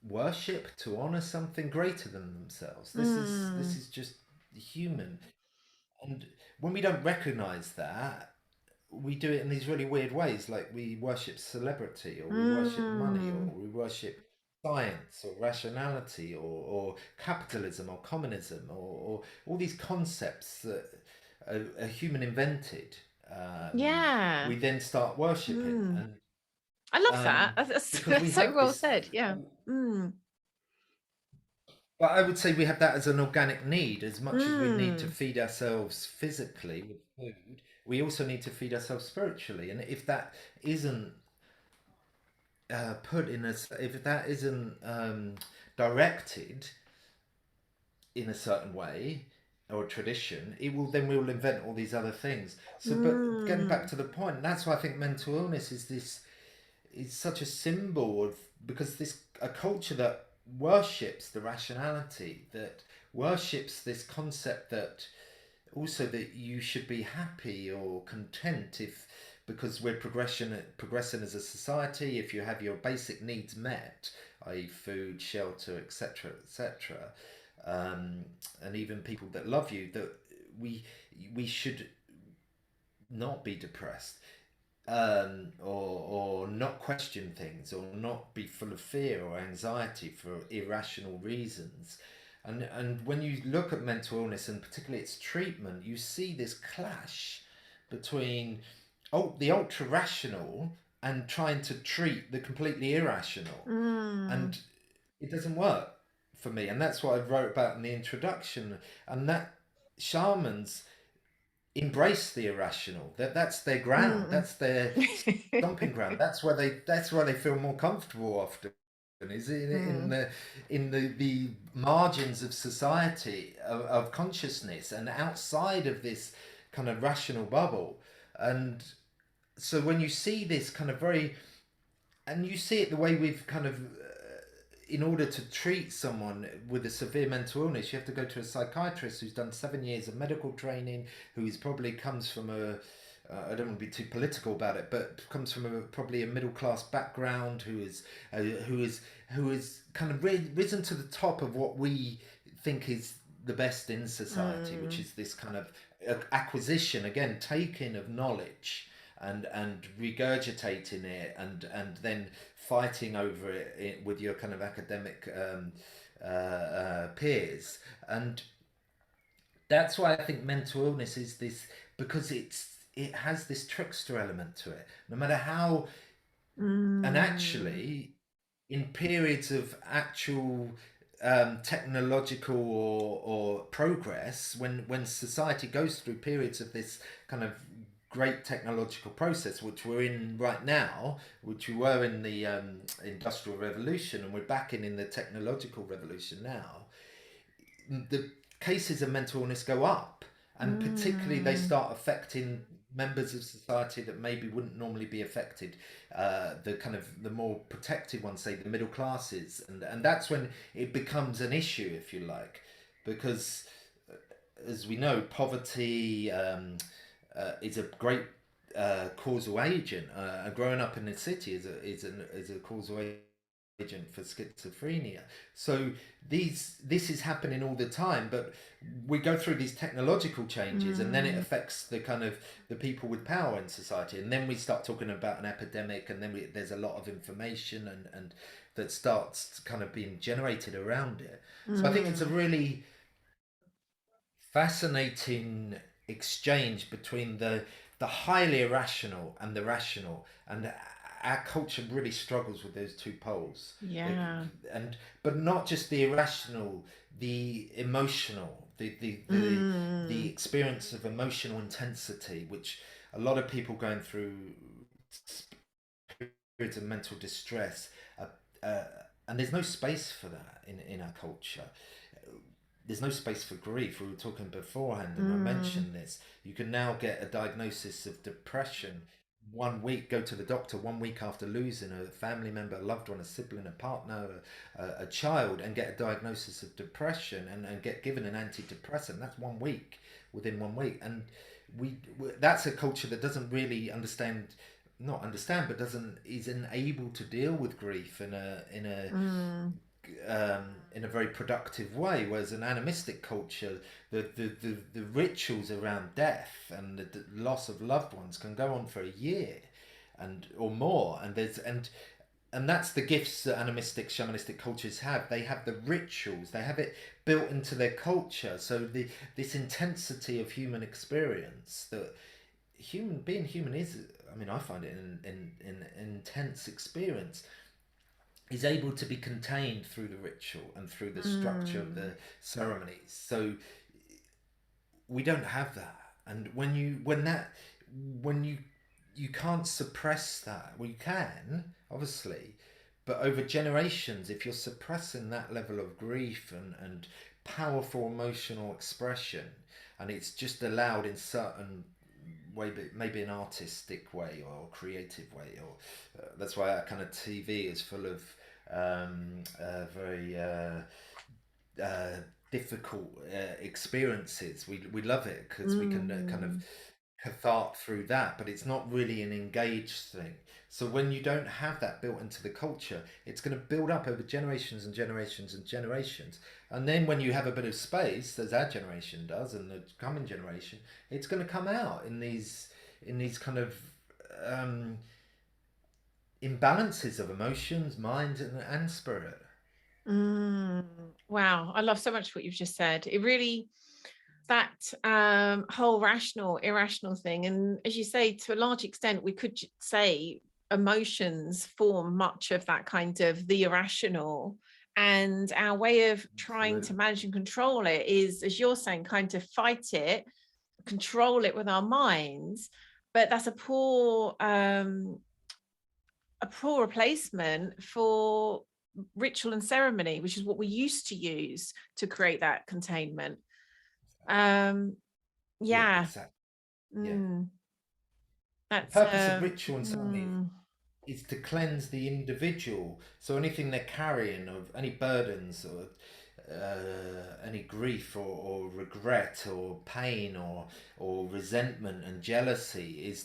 worship, to honor something greater than themselves. This Mm. is just human. And when we don't recognize that, we do it in these really weird ways, like we worship celebrity, or we worship money, or Mm. we worship science, or rationality, or capitalism, or communism, or all these concepts that a human invented. Yeah. We then start worshipping, Mm. and I love that. um, because we That's so have well this. said. Yeah. Mm. But I would say we have that as an organic need, as much as we need to Mm. feed ourselves physically with food. We also need to feed ourselves spiritually, and if that isn't put in a, if that isn't directed, in a certain way or a tradition, it will then we'll invent all these other things. So, but getting back Mm. to the point, and that's why I think mental illness is such a symbol of, because this a culture that worships the rationality, that worships this concept that also that you should be happy or content if, because we're progressing as a society, if you have your basic needs met, i.e. food, shelter, etc., etc., and even people that love you, that we we should not be depressed, or not question things, or not be full of fear or anxiety for irrational reasons. And when you look at mental illness and particularly its treatment, you see this clash between the ultra rational and trying to treat the completely irrational, Mm. and it doesn't work for me. And that's what I wrote about in the introduction. And that shamans embrace the irrational. That's their ground. Mm. That's their stomping ground. That's where they feel more comfortable often. Is in Mm. the margins of society, of consciousness, and outside of this kind of rational bubble. And so when you see this kind of very, and you see it the way we've kind of, in order to treat someone with a severe mental illness, you have to go to a psychiatrist who's done 7 years of medical training, who is probably comes from a, I don't want to be too political about it, but comes from probably a middle class background, who is kind of risen to the top of what we think is the best in society, which Mm. is this kind of acquisition, again, taking of knowledge and regurgitating it, and then fighting over it with your kind of academic peers. And that's why I think mental illness is this, because it has this trickster element to it. No matter how, and Mm. actually, in periods of actual technological or progress, when society goes through periods of this kind of great technological process, which we're in right now, which we were in the industrial revolution, and we're back in the technological revolution now, the cases of mental illness go up, and particularly they Mm. start affecting members of society that maybe wouldn't normally be affected, the kind of the more protected ones, say the middle classes, and that's when it becomes an issue, if you like, because as we know, poverty is a great causal agent. Growing up in the city is a causal agent for schizophrenia. So this is happening all the time, but we go through these technological changes, and then it Mm. affects the kind of the people with power in society, and then we start talking about an epidemic, and then there's a lot of information and that starts kind of being generated around it. So I think it's a Mm. really fascinating exchange between the highly irrational and the rational, and our culture really struggles with those two poles. They, Yeah. and but not just the irrational, the emotional, the Mm. experience of emotional intensity, which a lot of people going through periods of mental distress, uh, uh, and there's no space for that in our culture. There's no space for grief. We were talking beforehand, and I Mm. mentioned this. You can now get a diagnosis of depression 1 week, go to the doctor 1 week after losing a family member, a loved one, a sibling, a partner, a child, and get a diagnosis of depression, and get given an antidepressant. That's 1 week, within 1 week. And that's a culture that doesn't really understand, not understand, but doesn't isn't able to deal with grief Mm. in a very productive way. Whereas an animistic culture, the rituals around death and the loss of loved ones can go on for a year and or more, and that's the gifts that animistic shamanistic cultures have. They have the rituals, they have it built into their culture. So this intensity of human experience, that being human is, I mean, I find it an intense experience, is able to be contained through the ritual and through the structure of Mm. the ceremonies. So we don't have that. And when you can't suppress that. Well, you can, obviously, but over generations, if you're suppressing that level of grief and powerful emotional expression, and it's just allowed in certain way, maybe an artistic way or creative way, or that's why that kind of TV is full of very uh, difficult experiences. We love it because we can kind of Mm. cathart through that, but it's not really an engaged thing. So when you don't have that built into the culture, it's going to build up over generations and generations and generations. And then when you have a bit of space, as our generation does, and the coming generation, it's going to come out in these kind of um, imbalances of emotions, mind, and spirit. Mm. Wow, I love so much what you've just said. It really, that whole rational irrational thing, and as you say, to a large extent we could say emotions form much of that kind of the irrational, and our way of trying to Absolutely. manage and control it is, as you're saying, kind of fight it, control it with our minds. But that's a poor replacement for ritual and ceremony, which is what we used to use to create that containment. um Yeah, yeah. exactly. Yeah. Mm, The that's purpose of ritual and ceremony mm, is to cleanse the individual. So anything they're carrying of any burdens or any grief or regret or pain or resentment and jealousy is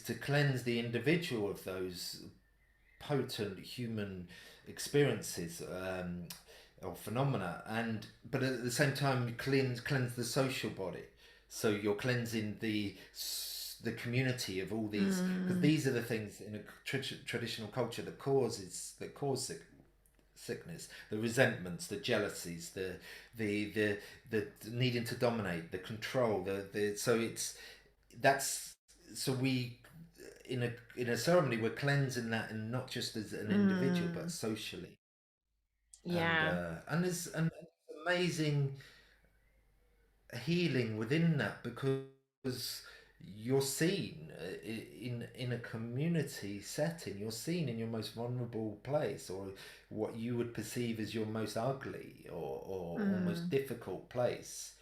to cleanse the individual of those potent human experiences or phenomena, and but at the same time you cleanse the social body. So you're cleansing the community of all these, because mm, these are the things in a traditional culture that cause sickness, the resentments, the jealousies, the the the needing to dominate, the control, the so it's that's so we in a ceremony we're cleansing that, and not just as an individual but mm, socially. yeah. And there's an amazing healing within that, because you're seen in a community setting, you're seen in your most vulnerable place, or what you would perceive as your most ugly or most Mm, difficult place.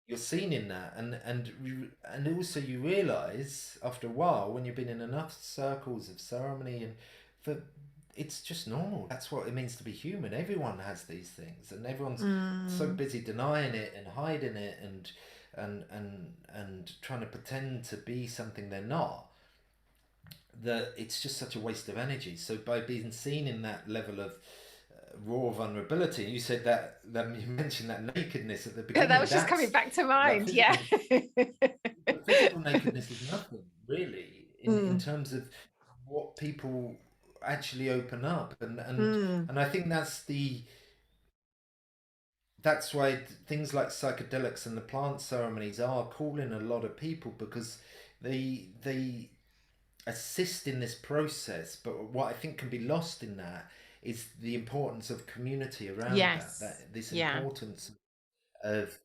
You're seen in that, and also you realize after a while, when you've been in enough circles of ceremony, and that it's just normal. That's what it means to be human. Everyone has these things, and everyone's so mm, busy denying it and hiding it, and trying to pretend to be something they're not, that it's just such a waste of energy. So by being seen in that level of raw vulnerability, you said that you mentioned that nakedness at the that beginning. was just coming That's back to like mind, yeah. physical. But physical nakedness is nothing really in Mm, terms of what people actually open up, mm, and I think that's why things like psychedelics and the plant ceremonies are calling a lot of people, because they assist in this process. But what I think can be lost in that is the importance of community around that, yes, this yeah. importance of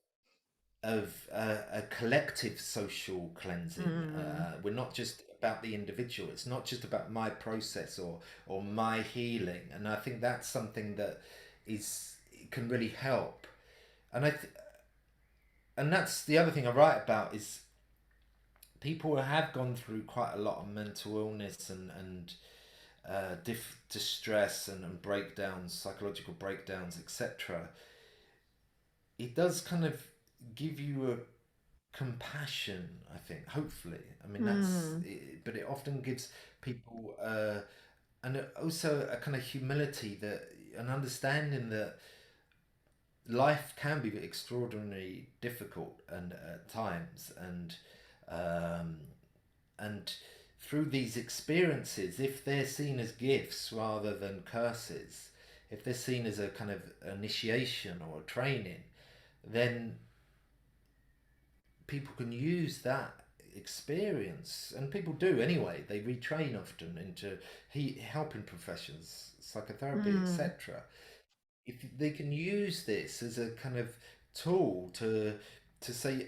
a collective social cleansing. Mm, We're not just about the individual. It's not just about my process or my healing. And I think that's something that is can really help. And and that's the other thing I write about is people who have gone through quite a lot of mental illness and distress and breakdowns, psychological breakdowns, etc. It does kind of give you a compassion, I think, hopefully. I mean, mm, but it often gives people and also a kind of humility, that an understanding that life can be extraordinarily difficult and at times, um, and through these experiences, if they're seen as gifts rather than curses, if they're seen as a kind of initiation or a training, then people can use that experience, and people do anyway. They retrain often into helping professions, psychotherapy, mm, etc. If they can use this as a kind of tool to say,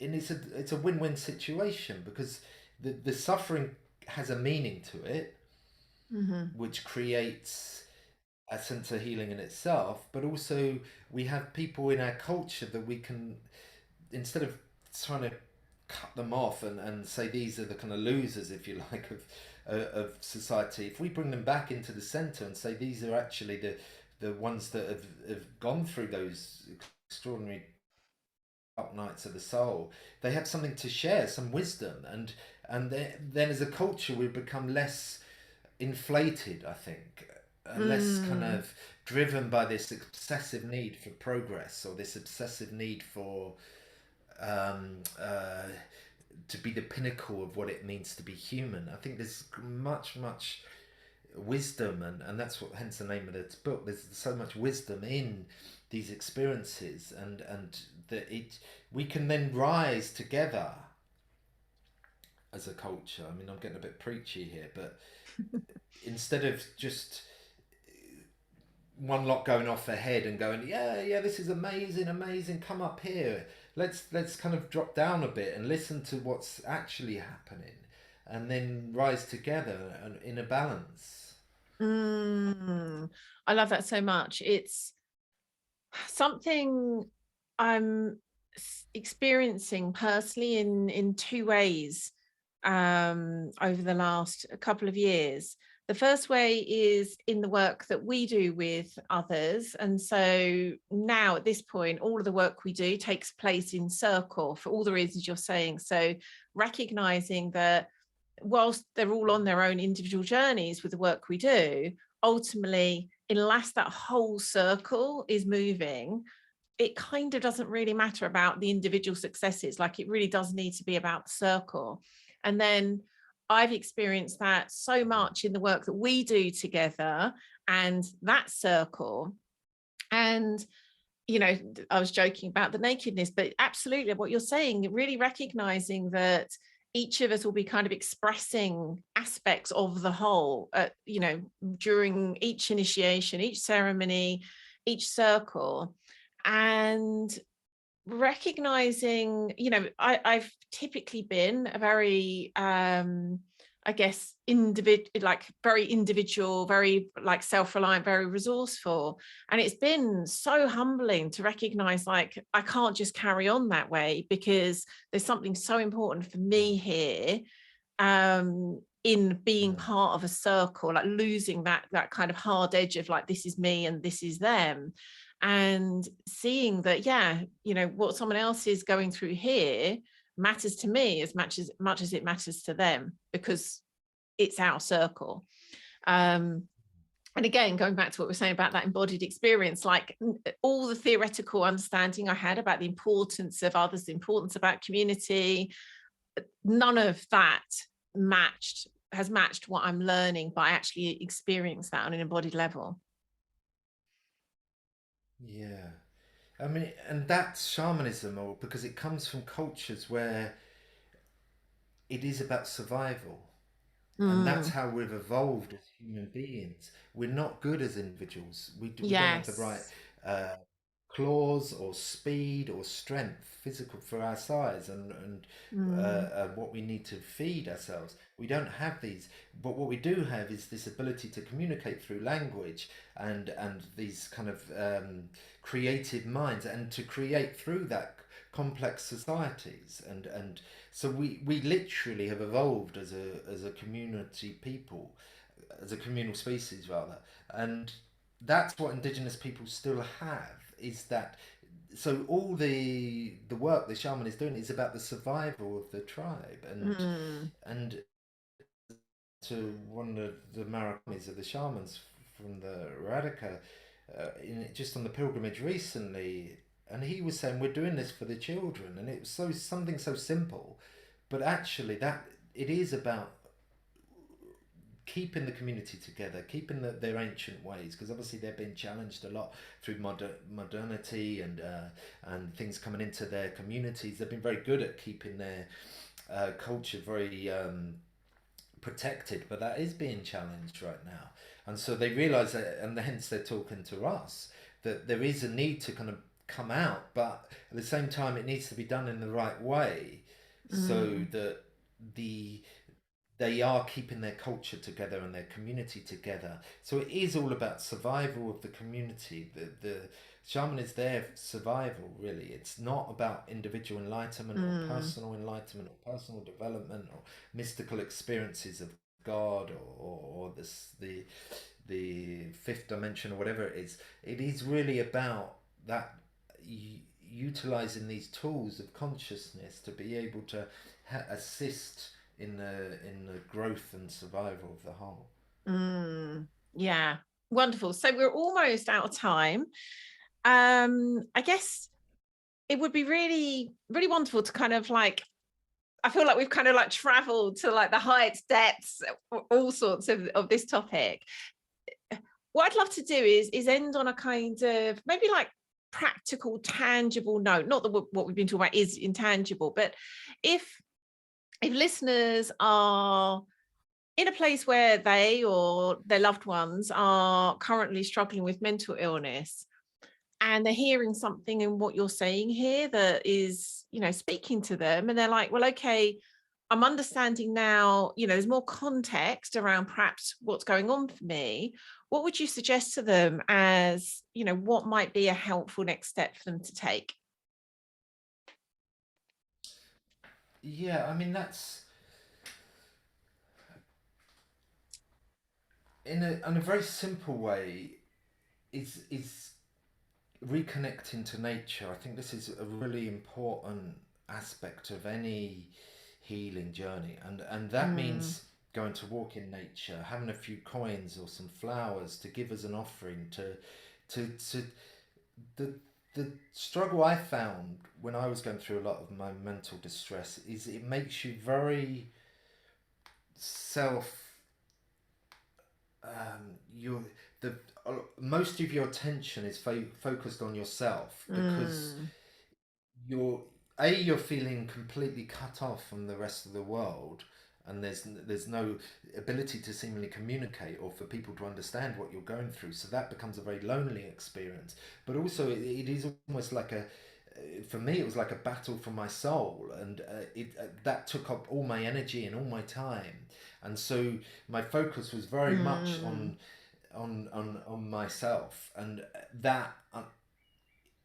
and it's a win-win situation, because the suffering has a meaning to it, mhm, which creates a sense of healing in itself, but also we have people in our culture that we can, instead of trying to cut them off and say these are the kind of losers, if you like, of society, if we bring them back into the center and say these are actually the ones that have gone through those extraordinary dark nights of the soul, they have something to share, some wisdom, and then as a culture we become less inflated, I think, less kind Mm, of driven by this obsessive need for progress or this obsessive need for um, uh, to be the pinnacle of what it means to be human. I think there's much wisdom, and that's what hence the name of this book. There's so much wisdom in these experiences, and that it we can then rise together as a culture. I mean, I'm getting a bit preachy here, but instead of just one lot going off ahead and going, yeah, this is amazing, amazing, come up here, let's kind of drop down a bit and listen to what's actually happening, and then rise together and in a balance. mm. I love that so much. It's something I'm experiencing personally in two ways over the last couple of years. The first way is in the work that we do with others. And so now at this point, all of the work we do takes place in circle for all the reasons you're saying. So recognizing that whilst they're all on their own individual journeys with the work we do, ultimately, unless that whole circle is moving, it kind of doesn't really matter about the individual successes. Like it really does need to be about the circle. And then I've experienced that so much in the work that we do together and that circle. And I was joking about the nakedness, but absolutely what you're saying, really recognizing that each of us will be kind of expressing aspects of the whole, during each initiation, each ceremony, each circle. And recognizing, I've typically been a very I guess like very individual, very like self-reliant, very resourceful, and it's been so humbling to recognize like I can't just carry on that way because there's something so important for me here in being Yeah. part of a circle, like losing that kind of hard edge of like this is me and this is them, and seeing that what someone else is going through here matters to me as much as it matters to them because it's our circle. And again, going back to what we're saying about that embodied experience, like all the theoretical understanding I had about the importance of others, the importance about community, none of that has matched what I'm learning by actually experience that on an embodied level. Yeah. I mean, and that's shamanism, or because it comes from cultures where it is about survival. And that's Mm, how we've evolved as human beings. We're not good as individuals. We don't have the right yes. uh, claws or speed or strength, physical for our size Mm, and what we need to feed ourselves. We don't have these, but what we do have is this ability to communicate through language and these kind of creative minds, and to create through that complex societies, and so we literally have evolved as a community people, as a communal species rather, and that's what indigenous people still have, is that, so all the work the shaman is doing is about the survival of the tribe, mm, and to one of the Marakamis of the shamans from the Radika, just on the pilgrimage recently, and he was saying we're doing this for the children, and it was so something so simple, but actually that it is about keeping the community together, keeping their ancient ways, because obviously they're being challenged a lot through modernity and things coming into their communities. They've been very good at keeping their culture very protected, but that is being challenged right now. And so they realise that, and hence they're talking to us, that there is a need to kind of come out, but at the same time, it needs to be done in the right way, so mm, that the they are keeping their culture together and their community together. So it is all about survival of the community. The shaman is there for survival, really. It's not about individual enlightenment or Mm, personal enlightenment or personal development or mystical experiences of God or the fifth dimension or whatever it is. It is really about that utilizing these tools of consciousness to be able to assist in the growth and survival of the whole. yeah, wonderful. So we're almost out of time. I guess it would be really, really wonderful to kind of like, I feel like we've kind of like traveled to like the heights, depths, all sorts of this topic. What I'd love to do is end on a kind of maybe like practical, tangible note. Not that what we've been talking about is intangible, but if listeners are in a place where they or their loved ones are currently struggling with mental illness, and they're hearing something in what you're saying here that is, speaking to them, and they're like, well, okay, I'm understanding now, there's more context around perhaps what's going on for me. What would you suggest to them as, what might be a helpful next step for them to take? Yeah, I mean that's in a very simple way is reconnecting to nature. I think this is a really important aspect of any healing journey, and that Mm, means going to walk in nature, having a few coins or some flowers to give as an offering to the the struggle I found when I was going through a lot of my mental distress is it makes you very self you the most of your attention is focused on yourself because mm, you're you're feeling completely cut off from the rest of the world, and there's no ability to seemingly communicate or for people to understand what you're going through, so that becomes a very lonely experience. But also it is almost like a for me it was like a battle for my soul, and that took up all my energy and all my time, and so my focus was very much mm, on myself, and that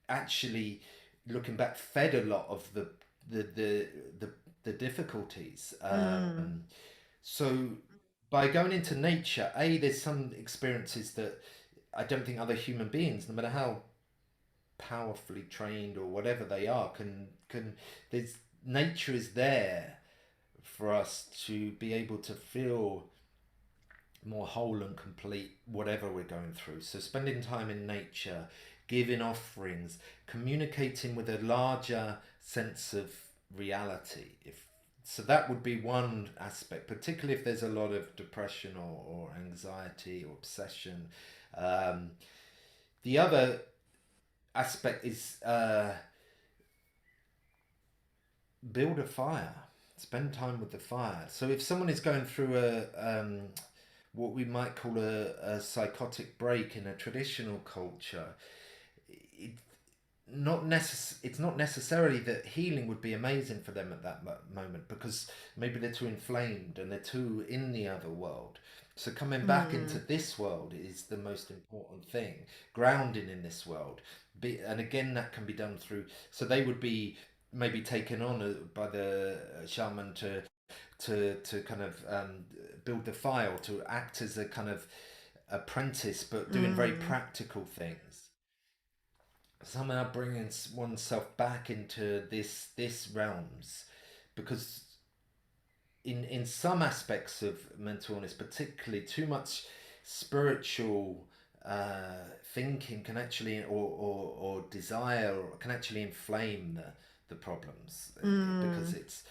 actually looking back fed a lot of the the the, the difficulties. mm, So by going into nature, there's some experiences that I don't think other human beings, no matter how powerfully trained or whatever they are, can. There's nature is there for us to be able to feel more whole and complete whatever we're going through. So spending time in nature, giving offerings, communicating with a larger sense of reality. If so, that would be one aspect, particularly if there's a lot of depression or anxiety or obsession. Um, the other aspect is build a fire, spend time with the fire. So if someone is going through what we might call a psychotic break in a traditional culture, it, it's not necessarily that healing would be amazing for them at that moment, because maybe they're too inflamed and they're too in the other world. So coming back into mm, this world is the most important thing, grounding in this world. And again, that can be done through, so they would be maybe taken on by the shaman to kind of build the file, to act as a kind of apprentice, but doing very mm, practical things. Somehow bringing oneself back into this realms, because in some aspects of mental illness, particularly too much spiritual thinking can actually or desire can actually inflame the problems, because mm, it's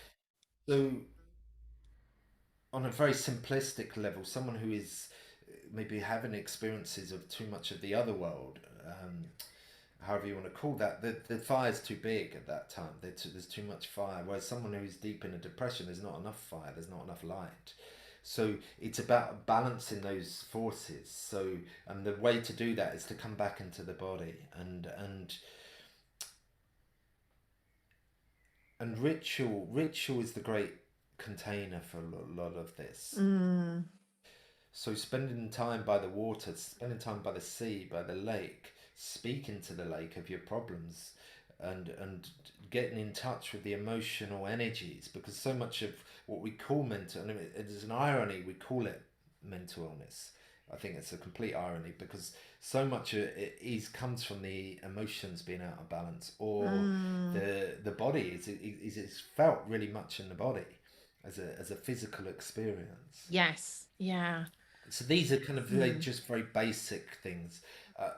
so on a very simplistic level, someone who is maybe having experiences of too much of the other world, however you want to call that, the fire's too big at that time. There's too much fire. Whereas someone who's deep in a depression, there's not enough fire, there's not enough light. So it's about balancing those forces. So, and the way to do that is to come back into the body, and ritual is the great container for a lot of this. Mm. So spending time by the water, spending time by the sea, by the lake, speaking to the lake of your problems, and getting in touch with the emotional energies, because so much of what we call mental, and it is an irony we call it mental illness. I think it's a complete irony because so much of it is comes from the emotions being out of balance, or Mm. the body is felt really much in the body as a physical experience. Yes. Yeah. So these are kind of Mm. just very basic things.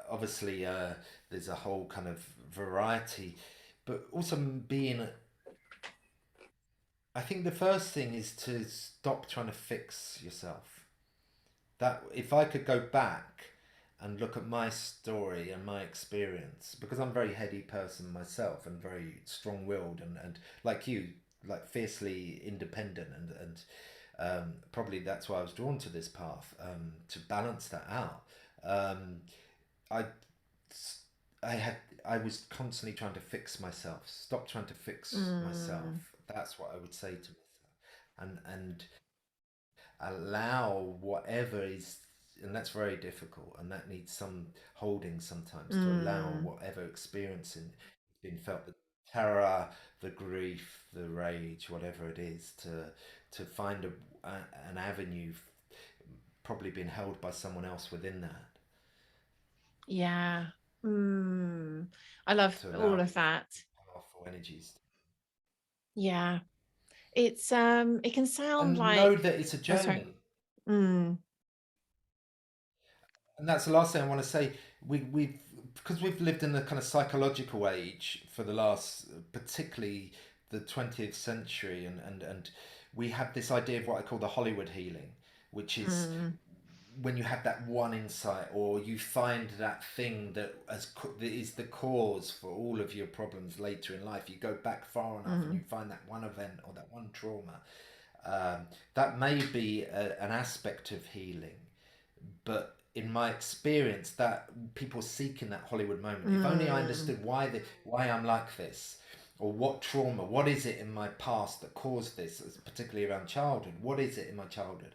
Obviously, there's a whole kind of variety, but also being. I think the first thing is to stop trying to fix yourself. That if I could go back and look at my story and my experience, because I'm a very heady person myself and very strong-willed and like you, like fiercely independent and probably that's why I was drawn to this path, to balance that out. Um, I I had I was constantly trying to fix myself. Stop trying to fix myself. Mm. That's what I would say to myself, and allow whatever is, and that's very difficult, and that needs some holding sometimes, to allow Mm. whatever experiencing has been felt, the terror, the grief, the rage, whatever it is, to find an avenue, probably being held by someone else within that, Yeah. Mm. I love to allow all of that. powerful energies, Yeah. It's it can sound and know like, that it's a oh sorry. journey. Mm. And that's the last thing I want to say. We've because we've lived in the kind of psychological age for the last, particularly the 20th century, and we have this idea of what I call the Hollywood healing, which is Mm. when you have that one insight, or you find that thing that is the cause for all of your problems later in life. You go back far enough and you Mm. find that one event or that one trauma. That may be an aspect of healing, but in my experience, that people seeking that Hollywood moment. If only I Mm. understood why I'm like this, or what trauma, what is it in my past that caused this, particularly around childhood. What is it in my childhood?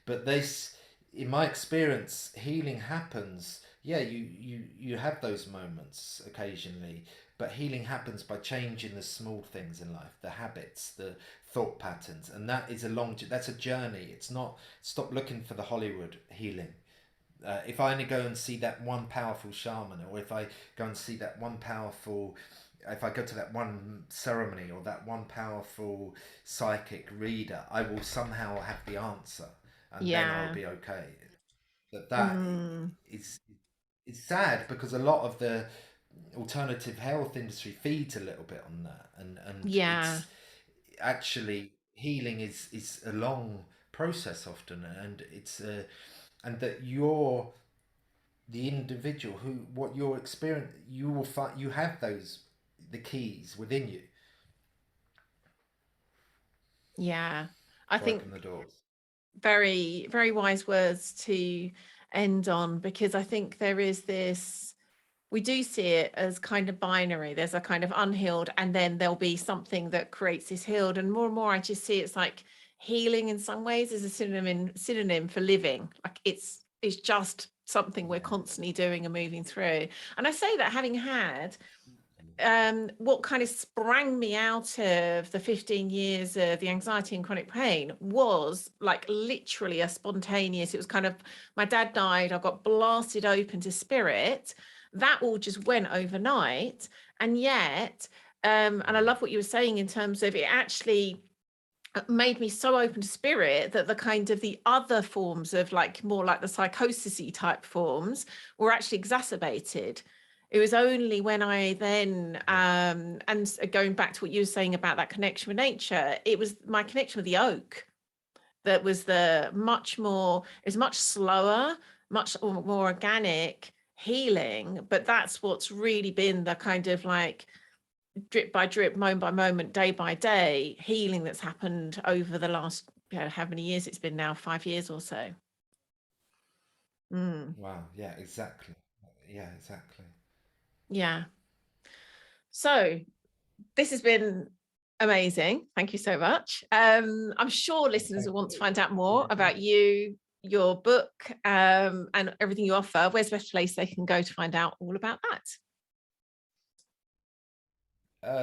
But this, in my experience, healing happens. Yeah, you have those moments occasionally, but healing happens by changing the small things in life, the habits, the thought patterns, and that is that's a journey. It's not stop looking for the Hollywood healing. If I only go and see that one powerful shaman, or if I go and see that one powerful, if I go to that one ceremony or that one powerful psychic reader, I will somehow have the answer, and then I'll Yeah. be okay. That Mm. is it's sad because a lot of the alternative health industry feeds a little bit on that, and Yeah. it's actually healing is a long process often, and it's and that you're the individual who what your experience you will find you have those the keys within you Yeah. I to open the think doors. very, very wise words to end on, because I think there is this, we do see it as kind of binary. There's a kind of unhealed, and then there'll be something that creates this healed. And more I just see it's like healing in some ways is a synonym for living. Like it's just something we're Yeah, constantly doing and moving through. And I say that having had what kind of sprang me out of the 15 years of the anxiety and chronic pain was like literally a spontaneous, it was kind of, my dad died, I got blasted open to spirit. That all just went overnight. And yet, and I love what you were saying in terms of it actually made me so open to spirit that the kind of the other forms of like more like the psychosis-y type forms were actually exacerbated. It was only when I then yeah, and going back to what you were saying about that connection with nature, it was my connection with the oak that was the much more, it was much slower, much more organic healing. But that's what's really been the kind of like drip by drip, moment by moment, day by day healing that's happened over the last, how many years it's been now, 5 years or so. Mm. wow, yeah, exactly, yeah, exactly. Yeah. So this has been Amazing. Thank you so much. I'm sure listeners will want to find out more about you, your book, and everything you offer. Where's the best place they can go to find out all about that?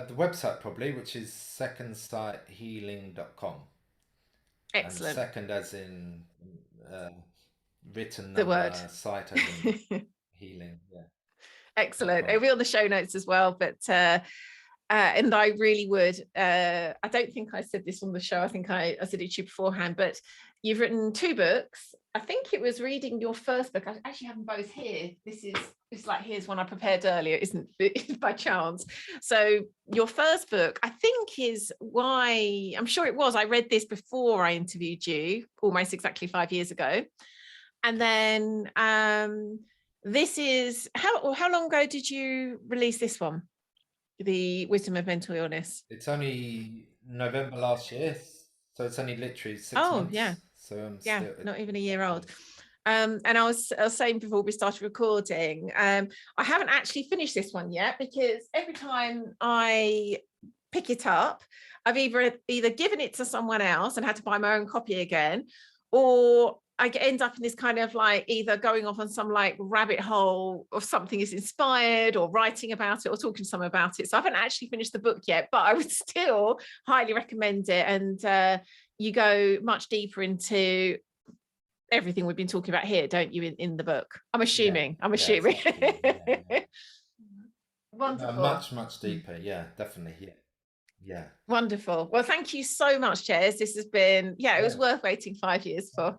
The website probably, which is secondsighthealing.com. Excellent. And second as in written The number, word. sight as in healing. Yeah. Excellent. It'll be on the show notes as well, but and I really would, I don't think I said this on the show, I think I said it to you beforehand, but you've written 2 books. I think it was reading your first book. I actually have them both here. It's like, here's one I prepared earlier, isn't it, by chance. So your first book, I think, is why, I'm sure it was, I read this before I interviewed you almost exactly 5 years ago. And then this is, how long ago did you release this one? The Wisdom of Mental Illness. It's only November last year, so it's only literally 6 months. Yeah. So I'm still not even a year old. And I was saying before we started recording, I haven't actually finished this one yet, because every time I pick it up, I've either given it to someone else and had to buy my own copy again, or I end up in this kind of like either going off on some like rabbit hole of something is inspired, or writing about it, or talking to someone about it. So I haven't actually finished the book yet, but I would still highly recommend it. And you go much deeper into everything we've been talking about here, don't you, in the book? I'm assuming. Exactly. Yeah. Wonderful. Much deeper. Yeah, definitely. Yeah. Wonderful. Well, thank you so much, Jez. This has been, it was worth waiting 5 years for.